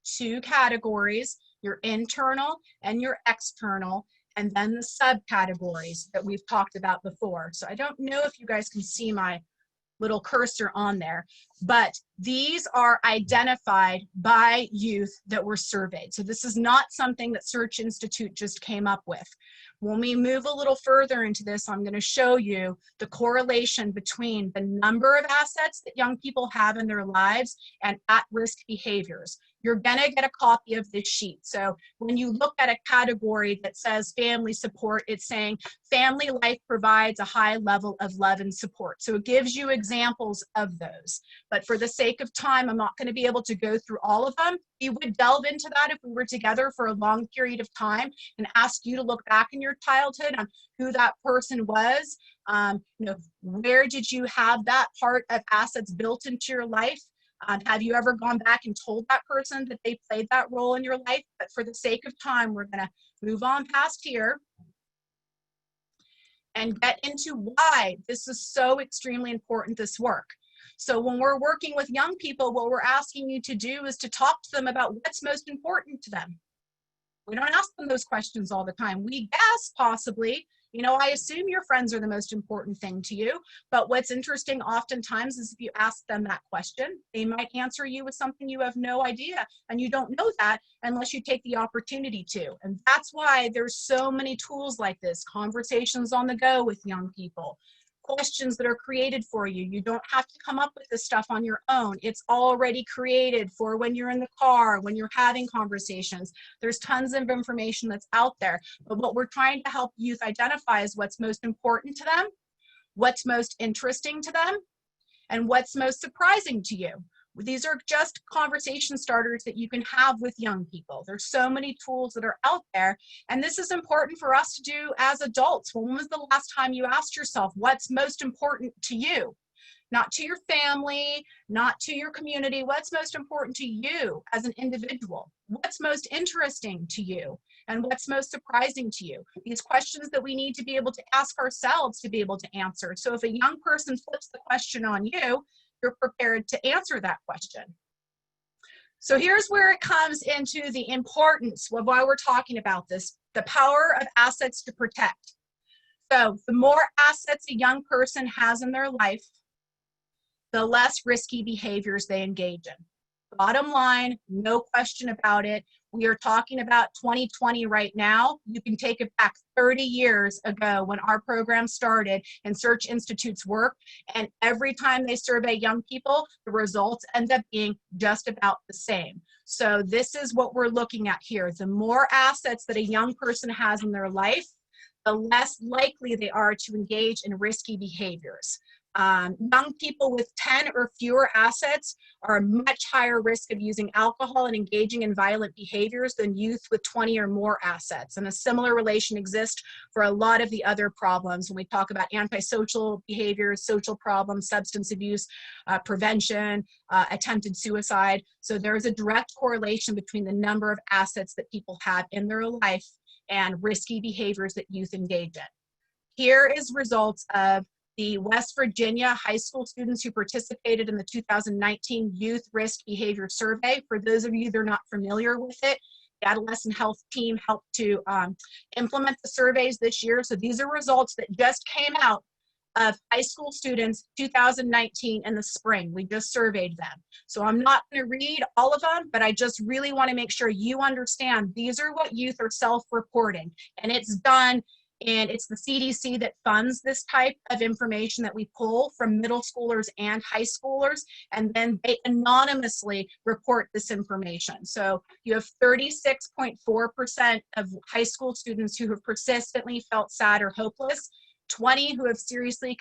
2 categories, your internal and your external, and then the subcategories that we've talked about before. So I don't know if you guys can see my little cursor on there, but These are identified by youth that were surveyed. So this is not something that Search Institute just came up with. When we move a little further into this, I'm going to show you the correlation between the number of assets that young people have in their lives and at-risk behaviors. You're going to get a copy of this sheet. So when you look at a category that says family support, it's saying family life provides a high level of love and support. So it gives you examples of those. But for the sake of time, I'm not going to be able to go through all of them. We would delve into that if we were together for a long period of time and ask you to look back in your childhood on who that person was. Where did you have that part of assets built into your life? Have you ever gone back and told that person that they played that role in your life? But for the sake of time, we're going to move on past here and get into why this is so extremely important, this work. So when we're working with young people, what we're asking you to do is to talk to them about what's most important to them. We don't ask them those questions all the time. We guess possibly, I assume your friends are the most important thing to you, but what's interesting oftentimes is if you ask them that question, they might answer you with something you have no idea, and you don't know that unless you take the opportunity to. And that's why there's so many tools like this, conversations on the go with young people, questions that are created for you. You don't have to come up with this stuff on your own. It's already created for when you're in the car, when you're having conversations. There's tons of information that's out there. But what we're trying to help youth identify is what's most important to them, what's most interesting to them, and what's most surprising to you. These are just conversation starters that you can have with young people. There's so many tools that are out there, and this is important for us to do as adults. When was the last time you asked yourself what's most important to you? Not to your family, not to your community. What's most important to you as an individual? What's most interesting to you? And what's most surprising to you? These questions that we need to be able to ask ourselves to be able to answer. So if a young person flips the question on you, you're prepared to answer that question. So here's where it comes into the importance of why we're talking about this, the power of assets to protect. So the more assets a young person has in their life, the less risky behaviors they engage in. Bottom line, no question about it. We are talking about 2020 right now. You can take it back 30 years ago when our program started and Search Institute's work, and every time they survey young people, the results end up being just about the same. So this is what we're looking at here. The more assets that a young person has in their life, the less likely they are to engage in risky behaviors. Young people with 10 or fewer assets are a much higher risk of using alcohol and engaging in violent behaviors than youth with 20 or more assets. And a similar relation exists for a lot of the other problems when we talk about antisocial behaviors, social problems, substance abuse, prevention, attempted suicide. So there's a direct correlation between the number of assets that people have in their life and risky behaviors that youth engage in. Here is results of the West Virginia high school students who participated in the 2019 Youth Risk Behavior Survey. For those of you that are not familiar with it, the Adolescent Health team helped to implement the surveys this year. So these are results that just came out of high school students 2019 in the spring. We just surveyed them. So I'm not going to read all of them, but I just really want to make sure you understand these are what youth are self-reporting, and it's done. And it's the CDC that funds this type of information that we pull from middle schoolers and high schoolers, and then they anonymously report this information. So you have 36.4% of high school students who have persistently felt sad or hopeless, 20 who have seriously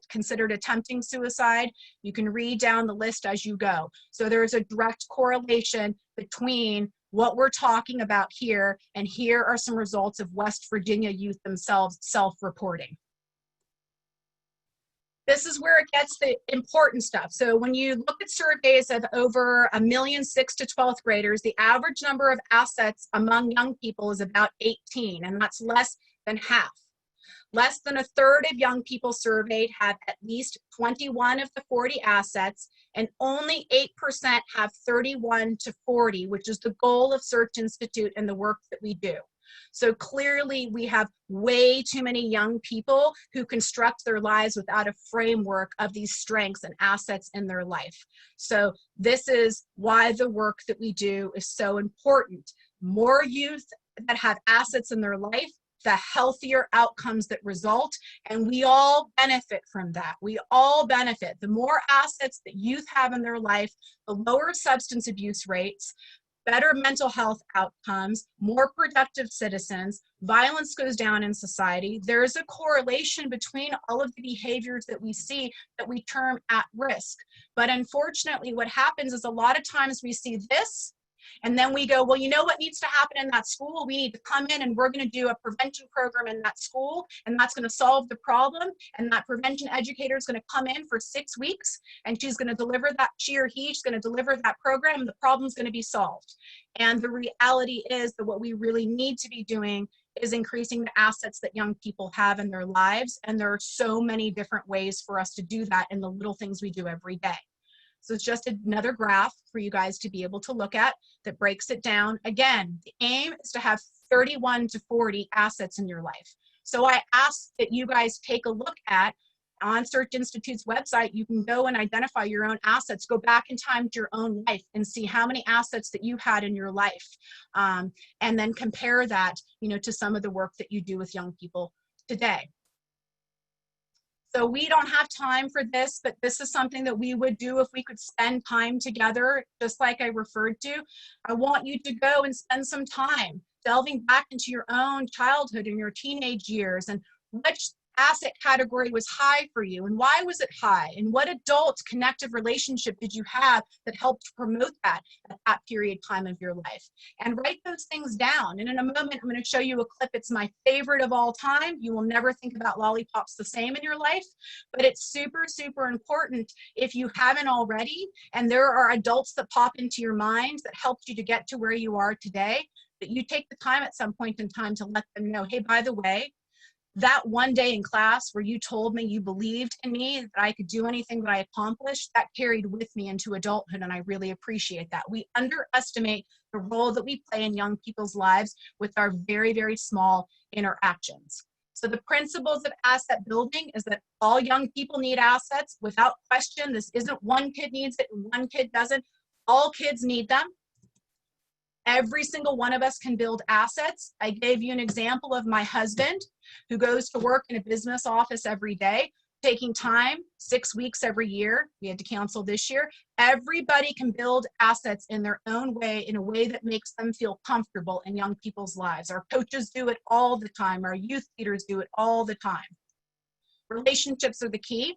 considered attempting suicide. You can read down the list as you go. So there's a direct correlation between what we're talking about here, and here are some results of West Virginia youth themselves self-reporting. This is where it gets the important stuff. So when you look at surveys of over 1 million 6 to 12th graders, the average number of assets among young people is about 18, and that's less than half. Less than a third of young people surveyed have at least 21 of the 40 assets, and only 8% have 31 to 40, which is the goal of Search Institute and the work that we do. So clearly we have way too many young people who construct their lives without a framework of these strengths and assets in their life. So this is why the work that we do is so important. More youth that have assets in their life, the healthier outcomes that result, and we all benefit from that. We all benefit. The more assets that youth have in their life, the lower substance abuse rates, better mental health outcomes, more productive citizens, violence goes down in society. There's a correlation between all of the behaviors that we see that we term at risk. But unfortunately, what happens is a lot of times we see this, and then we go, well, you know what needs to happen in that school? We need to come in and we're going to do a prevention program in that school, and that's going to solve the problem. And that prevention educator is going to come in for 6 weeks, and she's going to deliver that, she or he's going to deliver that program, and the problem's going to be solved. And the reality is that what we really need to be doing is increasing the assets that young people have in their lives. And there are so many different ways for us to do that in the little things we do every day. So it's just another graph for you guys to be able to look at that breaks it down. Again, the aim is to have 31 to 40 assets in your life. So I ask that you guys take a look at, on Search Institute's website, you can go and identify your own assets, go back in time to your own life and see how many assets that you had in your life. And then compare that, to some of the work that you do with young people today. So we don't have time for this, but this is something that we would do if we could spend time together, just like I referred to. I want you to go and spend some time delving back into your own childhood and your teenage years, and which asset category was high for you and why was it high, and what adult connective relationship did you have that helped promote that at that period time of your life. And write those things down. And in a moment, I'm going to show you a clip. It's my favorite of all time. You will never think about lollipops the same in your life, but it's super, super important if you haven't already. And there are adults that pop into your mind that helped you to get to where you are today, that you take the time at some point in time to let them know, hey, by the way, that one day in class where you told me you believed in me, that I could do anything that I accomplished, that carried with me into adulthood, and I really appreciate that. We underestimate the role that we play in young people's lives with our very, very small interactions. So the principles of asset building is that all young people need assets without question. This isn't one kid needs it and one kid doesn't. All kids need them. Every single one of us can build assets. I gave you an example of my husband who goes to work in a business office every day, taking time, 6 weeks every year. We had to cancel this year. Everybody can build assets in their own way, in a way that makes them feel comfortable in young people's lives. Our coaches do it all the time. Our youth leaders do it all the time. Relationships are the key.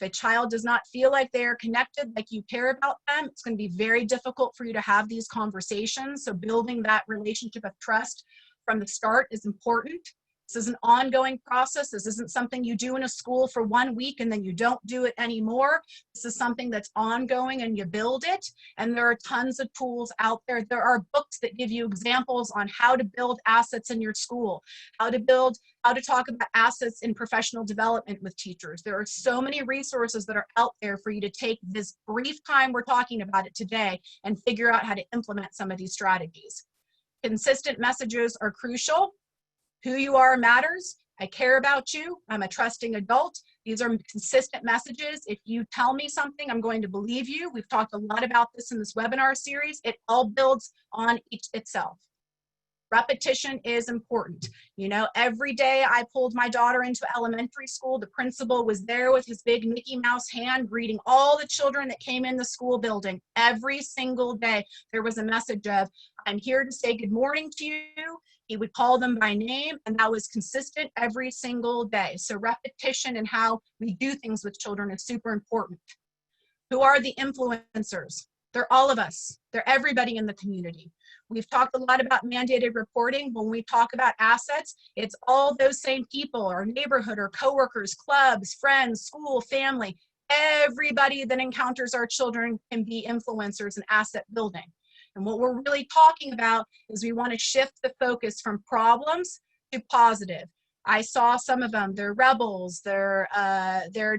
If a child does not feel like they are connected, like you care about them, it's going to be very difficult for you to have these conversations. So building that relationship of trust from the start is important. This is an ongoing process. This isn't something you do in a school for 1 week and then you don't do it anymore. This is something that's ongoing and you build it. And there are tons of tools out there. There are books that give you examples on how to build assets in your school, how to talk about assets in professional development with teachers. There are so many resources that are out there for you to take this brief time we're talking about it today and figure out how to implement some of these strategies. Consistent messages are crucial. Who you are matters. I care about you. I'm a trusting adult. These are consistent messages. If you tell me something, I'm going to believe you. We've talked a lot about this in this webinar series. It all builds on itself. Repetition is important. Every day I pulled my daughter into elementary school, the principal was there with his big Mickey Mouse hand greeting all the children that came in the school building. Every single day there was a message of, I'm here to say good morning to you. He would call them by name, and that was consistent every single day. So repetition and how we do things with children is super important. Who are the influencers? They're all of us. They're everybody in the community. We've talked a lot about mandated reporting. When we talk about assets, it's all those same people, our neighborhood, our coworkers, clubs, friends, school, family. Everybody that encounters our children can be influencers in asset building. And what we're really talking about is we want to shift the focus from problems to positive. I saw some of them. They're rebels. They're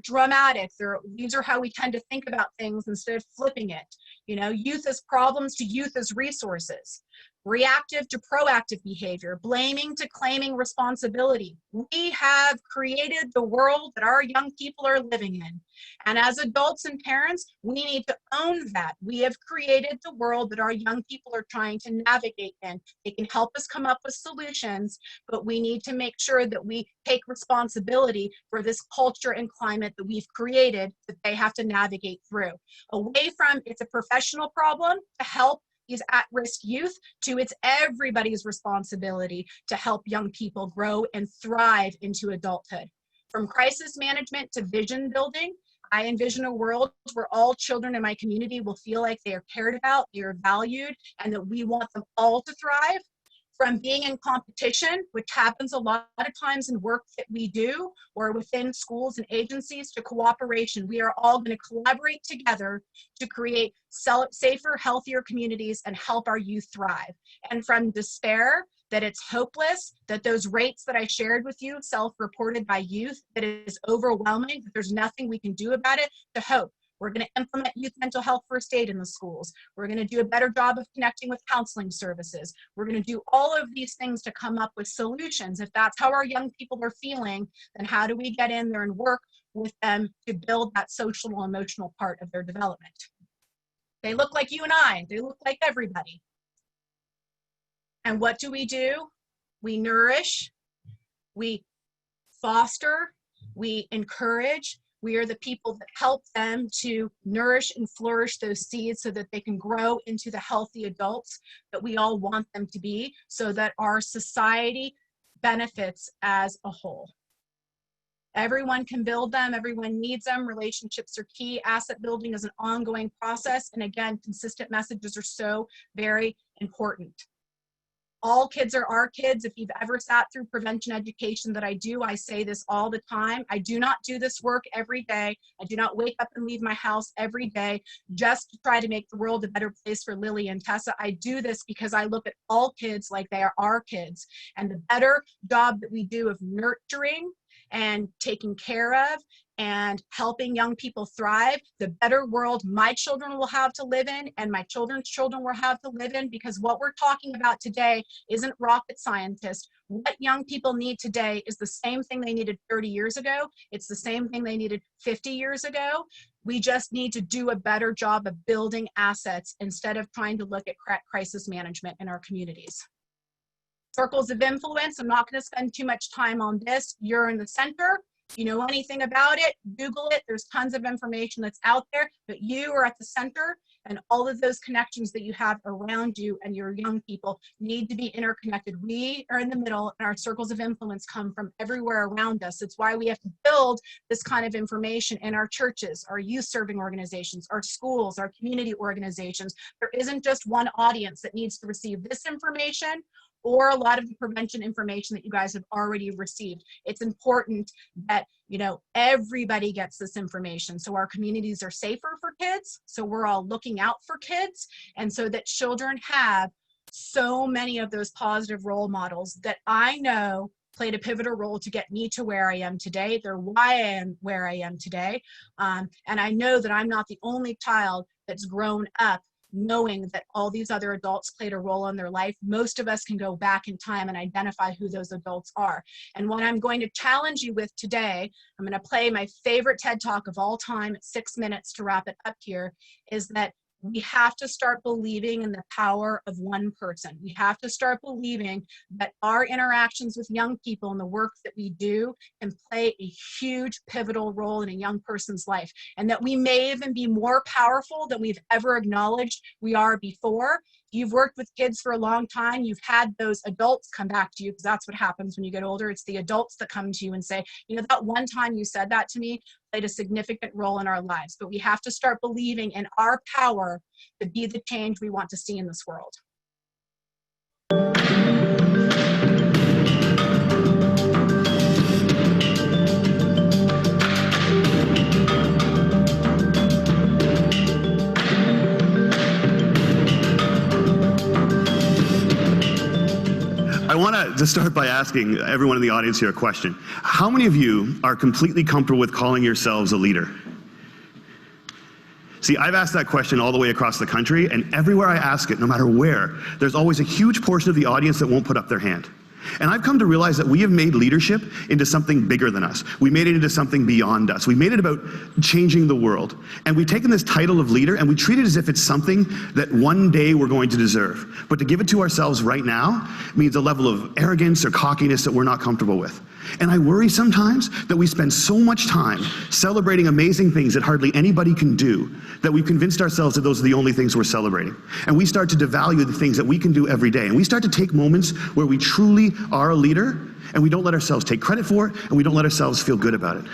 dramatic. These are how we tend to think about things instead of flipping it. Youth as problems to youth as resources. reactive to proactive behavior, blaming to claiming responsibility. We have created the world that our young people are living in. And as adults and parents, we need to own that. We have created the world that our young people are trying to navigate in. They can help us come up with solutions, but we need to make sure that we take responsibility for this culture and climate that we've created that they have to navigate through. Away from it's a professional problem to help these at-risk youth, to it's everybody's responsibility to help young people grow and thrive into adulthood. From crisis management to vision building, I envision a world where all children in my community will feel like they are cared about, they are valued, and that we want them all to thrive. From being in competition, which happens a lot of times in work that we do, or within schools and agencies, to cooperation. We are all going to collaborate together to create safer, healthier communities and help our youth thrive. And from despair, that it's hopeless, that those rates that I shared with you, self-reported by youth, that it is overwhelming, that there's nothing we can do about it, to hope. We're going to implement youth mental health first aid in the schools. We're going to do a better job of connecting with counseling services. We're going to do all of these things to come up with solutions. If that's how our young people are feeling, then how do we get in there and work with them to build that social and emotional part of their development? They look like you and I. They look like everybody. And what do? We nourish, we foster, we encourage. We are the people that help them to nourish and flourish those seeds so that they can grow into the healthy adults that we all want them to be, so that our society benefits as a whole. Everyone can build them, everyone needs them. Relationships are key. Asset building is an ongoing process. And again, consistent messages are so very important. All kids are our kids. If you've ever sat through prevention education that I do, I say this all the time. I do not do this work every day. I do not wake up and leave my house every day just to try to make the world a better place for Lily and Tessa. I do this because I look at all kids like they are our kids. And the better job that we do of nurturing and taking care of and helping young people thrive, the better world my children will have to live in and my children's children will have to live in, because what we're talking about today isn't rocket scientists. What young people need today is the same thing they needed 30 years ago. It's the same thing they needed 50 years ago. We just need to do a better job of building assets instead of trying to look at crisis management in our communities. Circles of influence, I'm not going to spend too much time on this. You're in the center. If you know anything about it, Google it. There's tons of information that's out there, but you are at the center, and all of those connections that you have around you and your young people need to be interconnected. We are in the middle, and our circles of influence come from everywhere around us. It's why we have to build this kind of information in our churches, our youth serving organizations, our schools, our community organizations. There isn't just one audience that needs to receive this information or a lot of the prevention information that you guys have already received. It's important that, you know, everybody gets this information so our communities are safer for kids, so we're all looking out for kids, and so that children have so many of those positive role models that I know played a pivotal role to get me to where I am today. They're why I am where I am today. And I know that I'm not the only child that's grown up knowing that all these other adults played a role in their life. Most of us can go back in time and identify who those adults are. And what I'm going to challenge you with today, I'm going to play my favorite TED Talk of all time at 6 minutes to wrap it up here, is that we have to start believing in the power of one person. We have to start believing that our interactions with young people and the work that we do can play a huge pivotal role in a young person's life, and that we may even be more powerful than we've ever acknowledged we are before. You've worked with kids for a long time. You've had those adults come back to you, because that's what happens when you get older. It's the adults that come to you and say, you know, that one time you said that to me played a significant role in our lives. But we have to start believing in our power to be the change we want to see in this world. I want to just start by asking everyone in the audience here a question. How many of you are completely comfortable with calling yourselves a leader? See, I've asked that question all the way across the country, and everywhere I ask it, no matter where, there's always a huge portion of the audience that won't put up their hand. And I've come to realize that we have made leadership into something bigger than us. We made it into something beyond us. We made it about changing the world. And we've taken this title of leader and we treat it as if it's something that one day we're going to deserve. But to give it to ourselves right now means a level of arrogance or cockiness that we're not comfortable with. And I worry sometimes that we spend so much time celebrating amazing things that hardly anybody can do, that we've convinced ourselves that those are the only things we're celebrating. And we start to devalue the things that we can do every day. And we start to take moments where we truly are a leader, and we don't let ourselves take credit for it, and we don't let ourselves feel good about it.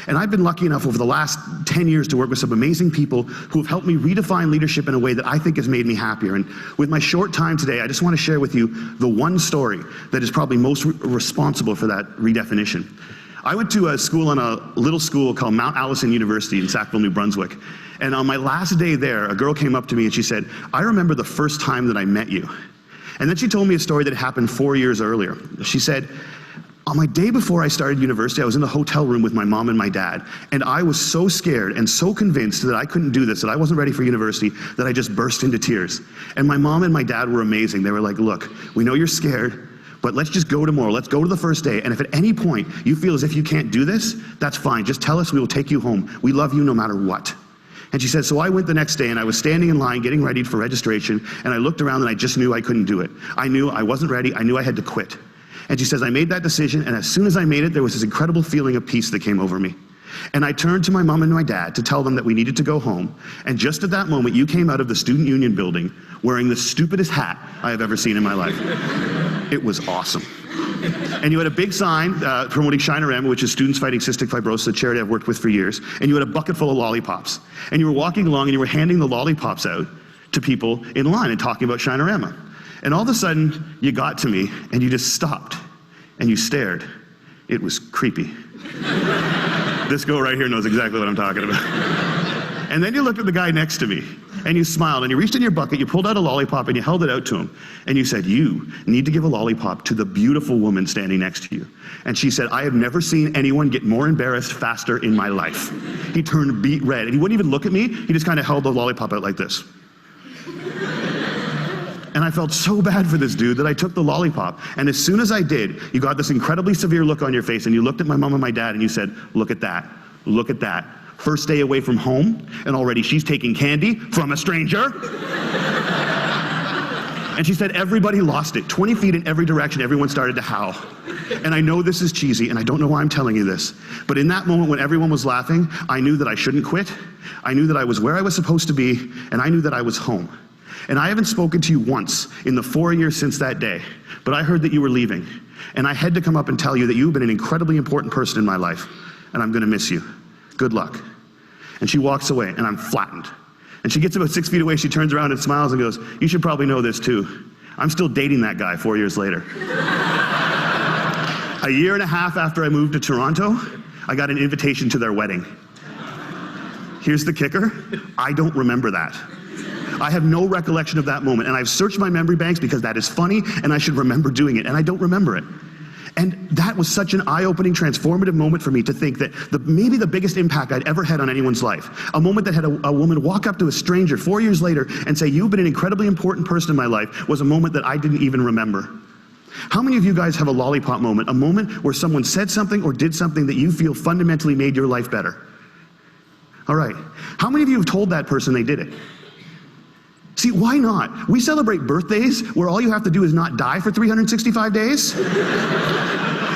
And I've been lucky enough over the last 10 years to work with some amazing people who have helped me redefine leadership in a way that I think has made me happier. And with my short time today, I just want to share with you the one story that is probably most responsible for that redefinition. I went to a school in a little school called Mount Allison University in Sackville, New Brunswick. And on my last day there, a girl came up to me and she said, "I remember the first time that I met you." And then she told me a story that happened 4 years earlier. She said, "On my day before I started university, I was in the hotel room with my mom and my dad, and I was so scared and so convinced that I couldn't do this, that I wasn't ready for university, that I just burst into tears. And my mom and my dad were amazing. They were like, 'Look, we know you're scared, but let's just go tomorrow. Let's go to the first day, and if at any point you feel as if you can't do this, that's fine. Just tell us, we will take you home. We love you no matter what.'" And she said, so I went the next day and I was standing in line getting ready for registration, and I looked around and I just knew I couldn't do it. I knew I wasn't ready. I knew I had to quit. And she says, I made that decision, and as soon as I made it, there was this incredible feeling of peace that came over me. And I turned to my mom and my dad to tell them that we needed to go home. And just at that moment, you came out of the Student Union building wearing the stupidest hat I have ever seen in my life. It was awesome. And you had a big sign promoting Shine-A-Rama, which is Students Fighting Cystic Fibrosis, a charity I've worked with for years. And you had a bucket full of lollipops. And you were walking along and you were handing the lollipops out to people in line and talking about Shine-A-Rama. And all of a sudden, you got to me and you just stopped and you stared. It was creepy. This girl right here knows exactly what I'm talking about. And then you looked at the guy next to me and you smiled and you reached in your bucket, you pulled out a lollipop and you held it out to him. And you said, "You need to give a lollipop to the beautiful woman standing next to you." And she said, "I have never seen anyone get more embarrassed faster in my life." He turned beet red and he wouldn't even look at me. He just kind of held the lollipop out like this. And I felt so bad for this dude that I took the lollipop. And as soon as I did, you got this incredibly severe look on your face and you looked at my mom and my dad and you said, "Look at that, look at that. First day away from home, and already she's taking candy from a stranger." And she said everybody lost it. 20 feet in every direction, everyone started to howl. And I know this is cheesy, and I don't know why I'm telling you this, but in that moment when everyone was laughing, I knew that I shouldn't quit. I knew that I was where I was supposed to be, and I knew that I was home. And I haven't spoken to you once in the 4 years since that day, but I heard that you were leaving. And I had to come up and tell you that you've been an incredibly important person in my life, and I'm gonna miss you. Good luck. And she walks away, and I'm flattened. And she gets about 6 feet away, she turns around and smiles and goes, "You should probably know this too. I'm still dating that guy 4 years later." A year and a half after I moved to Toronto, I got an invitation to their wedding. Here's the kicker, I don't remember that. I have no recollection of that moment, and I've searched my memory banks because that is funny, and I should remember doing it, and I don't remember it. And that was such an eye-opening, transformative moment for me to think that maybe the biggest impact I'd ever had on anyone's life, a moment that had a woman walk up to a stranger 4 years later and say, "You've been an incredibly important person in my life," was a moment that I didn't even remember. How many of you guys have a lollipop moment, a moment where someone said something or did something that you feel fundamentally made your life better? All right. How many of you have told that person they did it? See, why not? We celebrate birthdays where all you have to do is not die for 365 days.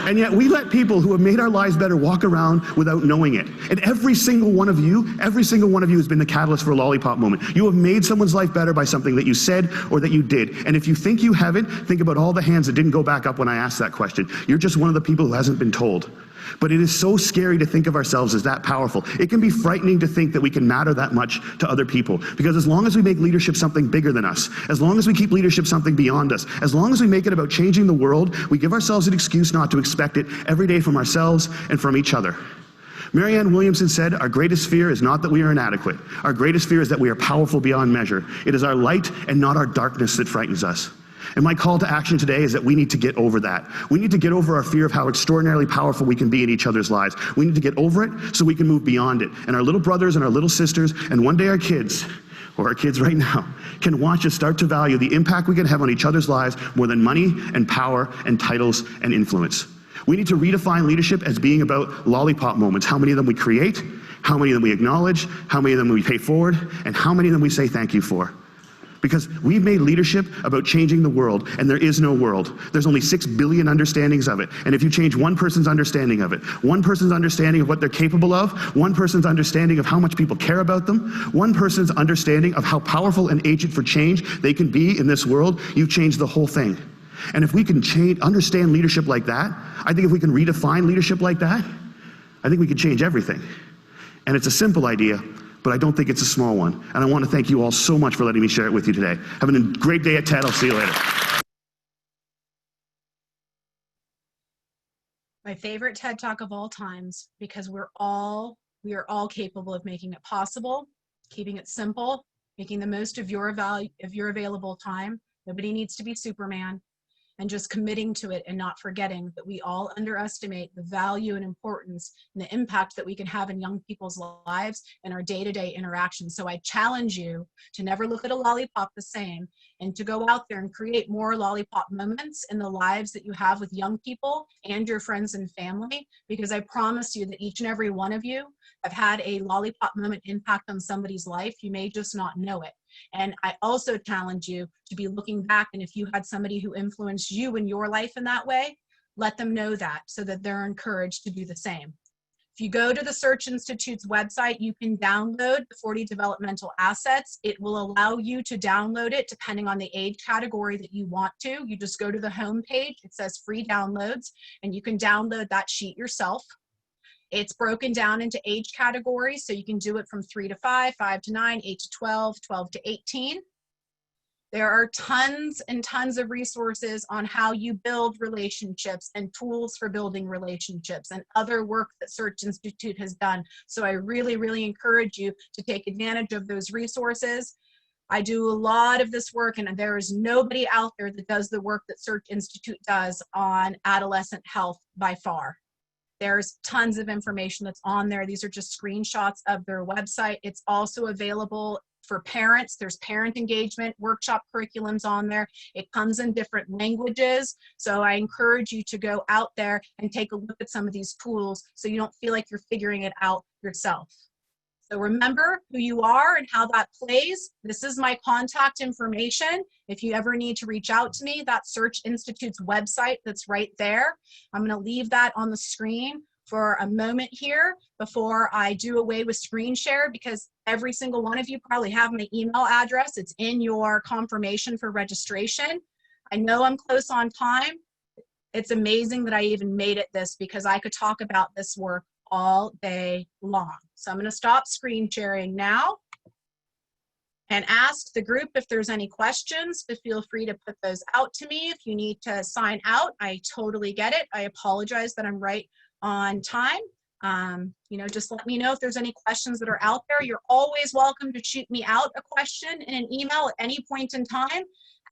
And yet we let people who have made our lives better walk around without knowing it. And every single one of you has been the catalyst for a lollipop moment. You have made someone's life better by something that you said or that you did. And if you think you haven't, think about all the hands that didn't go back up when I asked that question. You're just one of the people who hasn't been told. But it is so scary to think of ourselves as that powerful. It can be frightening to think that we can matter that much to other people. Because as long as we make leadership something bigger than us, as long as we keep leadership something beyond us, as long as we make it about changing the world, we give ourselves an excuse not to expect it every day from ourselves and from each other. Marianne Williamson said, "Our greatest fear is not that we are inadequate. Our greatest fear is that we are powerful beyond measure. It is our light and not our darkness that frightens us." And my call to action today is that we need to get over that. We need to get over our fear of how extraordinarily powerful we can be in each other's lives. We need to get over it so we can move beyond it. And our little brothers and our little sisters, and one day our kids, or our kids right now, can watch us start to value the impact we can have on each other's lives more than money and power and titles and influence. We need to redefine leadership as being about lollipop moments. How many of them we create, how many of them we acknowledge, how many of them we pay forward, and how many of them we say thank you for. Because we've made leadership about changing the world, and there is no world. There's only 6 billion understandings of it. And if you change one person's understanding of it, one person's understanding of what they're capable of, one person's understanding of how much people care about them, one person's understanding of how powerful an agent for change they can be in this world, you've changed the whole thing. And if we can understand leadership like that, I think if we can redefine leadership like that, I think we can change everything. And it's a simple idea, but I don't think it's a small one. And I want to thank you all so much for letting me share it with you today. Have a great day at TED. I'll see you later. My favorite TED Talk of all times, because we are all capable of making it possible, keeping it simple, making the most of your available time. Nobody needs to be Superman. And just committing to it and not forgetting that we all underestimate the value and importance and the impact that we can have in young people's lives and our day-to-day interactions. So I challenge you to never look at a lollipop the same and to go out there and create more lollipop moments in the lives that you have with young people and your friends and family, because I promise you that each and every one of you have had a lollipop moment impact on somebody's life. You may just not know it. And I also challenge you to be looking back, and if you had somebody who influenced you in your life in that way, let them know that so that they're encouraged to do the same. If you go to the Search Institute's website, you can download the 40 Developmental Assets. It will allow you to download it depending on the age category that you want to. You just go to the home page, it says free downloads, and you can download that sheet yourself. It's broken down into age categories, so you can do it from 3 to 5, 5 to 9, 8 to 12, 12 to 18. There are tons and tons of resources on how you build relationships and tools for building relationships and other work that Search Institute has done. So I really, really encourage you to take advantage of those resources. I do a lot of this work, and there is nobody out there that does the work that Search Institute does on adolescent health by far. There's tons of information that's on there. These are just screenshots of their website. It's also available for parents. There's parent engagement, workshop curriculums on there. It comes in different languages. So I encourage you to go out there and take a look at some of these tools so you don't feel like you're figuring it out yourself. So remember who you are and how that plays. This is my contact information. If you ever need to reach out to me, that's Search Institute's website that's right there. I'm going to leave that on the screen for a moment here before I do away with screen share, because every single one of you probably have my email address. It's in your confirmation for registration. I know I'm close on time. It's amazing that I even made it this, because I could talk about this work all day long. So I'm going to stop screen sharing now and ask the group if there's any questions. So feel free to put those out to me. If you need to sign out, I totally get it. I apologize that I'm right on time. Just let me know if there's any questions that are out there. You're always welcome to shoot me out a question in an email at any point in time.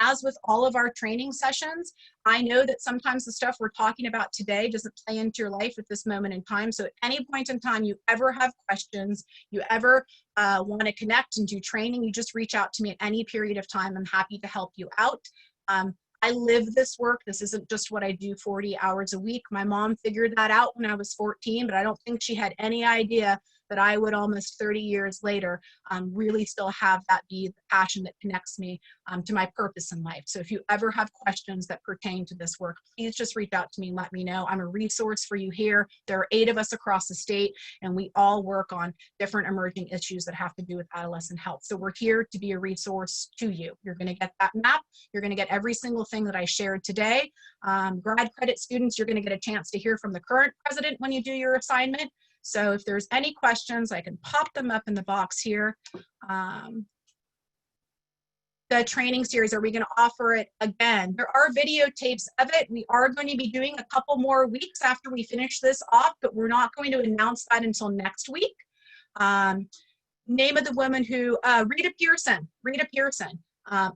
As with all of our training sessions, I know that sometimes the stuff we're talking about today doesn't play into your life at this moment in time. So at any point in time you ever have questions, you ever want to connect and do training, you just reach out to me at any period of time. I'm happy to help you out. I live this work. This isn't just what I do 40 hours a week. My mom figured that out when I was 14, but I don't think she had any idea that I would almost 30 years later really still have that be the passion that connects me to my purpose in life. So if you ever have questions that pertain to this work, please just reach out to me and let me know. I'm a resource for you here. There are 8 of us across the state, and we all work on different emerging issues that have to do with adolescent health. So we're here to be a resource to you. You're going to get that map. You're going to get every single thing that I shared today. Grad credit students, you're going to get a chance to hear from the current president when you do your assignment. So if there's any questions, I can pop them up in the box here. The training series, are we going to offer it again? There are videotapes of it. We are going to be doing a couple more weeks after we finish this off, but we're not going to announce that until next week. Name of the woman who, Rita Pearson.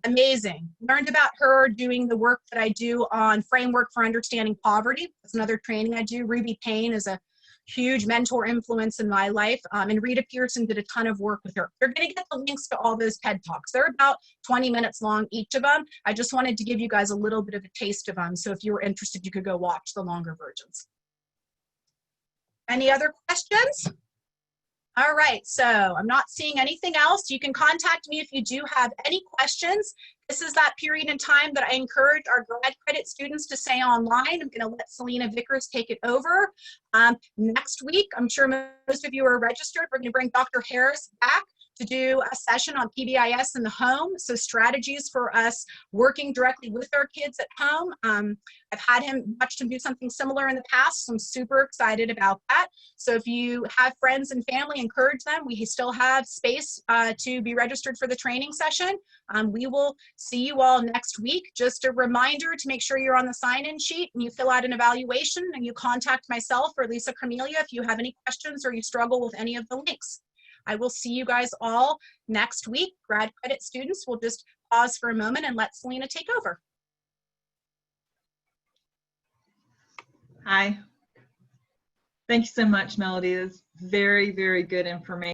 Amazing. Learned about her doing the work that I do on Framework for Understanding Poverty. That's another training I do. Ruby Payne is a huge mentor influence in my life. And Rita Pearson did a ton of work with her. You're going to get the links to all those TED Talks. They're about 20 minutes long, each of them. I just wanted to give you guys a little bit of a taste of them. So if you were interested, you could go watch the longer versions. Any other questions? All right, so I'm not seeing anything else. You can contact me if you do have any questions. This is that period in time that I encourage our grad credit students to stay online. I'm gonna let Selena Vickers take it over. Next week, I'm sure most of you are registered. We're gonna bring Dr. Harris back to do a session on PBIS in the home. So strategies for us working directly with our kids at home. I've watched him do something similar in the past, so I'm super excited about that. So if you have friends and family, encourage them. We still have space to be registered for the training session. We will see you all next week. Just a reminder to make sure you're on the sign-in sheet and you fill out an evaluation and you contact myself or Lisa Cornelia if you have any questions or you struggle with any of the links. I will see you guys all next week. Grad credit students, we'll just pause for a moment and let Selena take over. Hi. Thank you so much, Melody. It's very, very good information.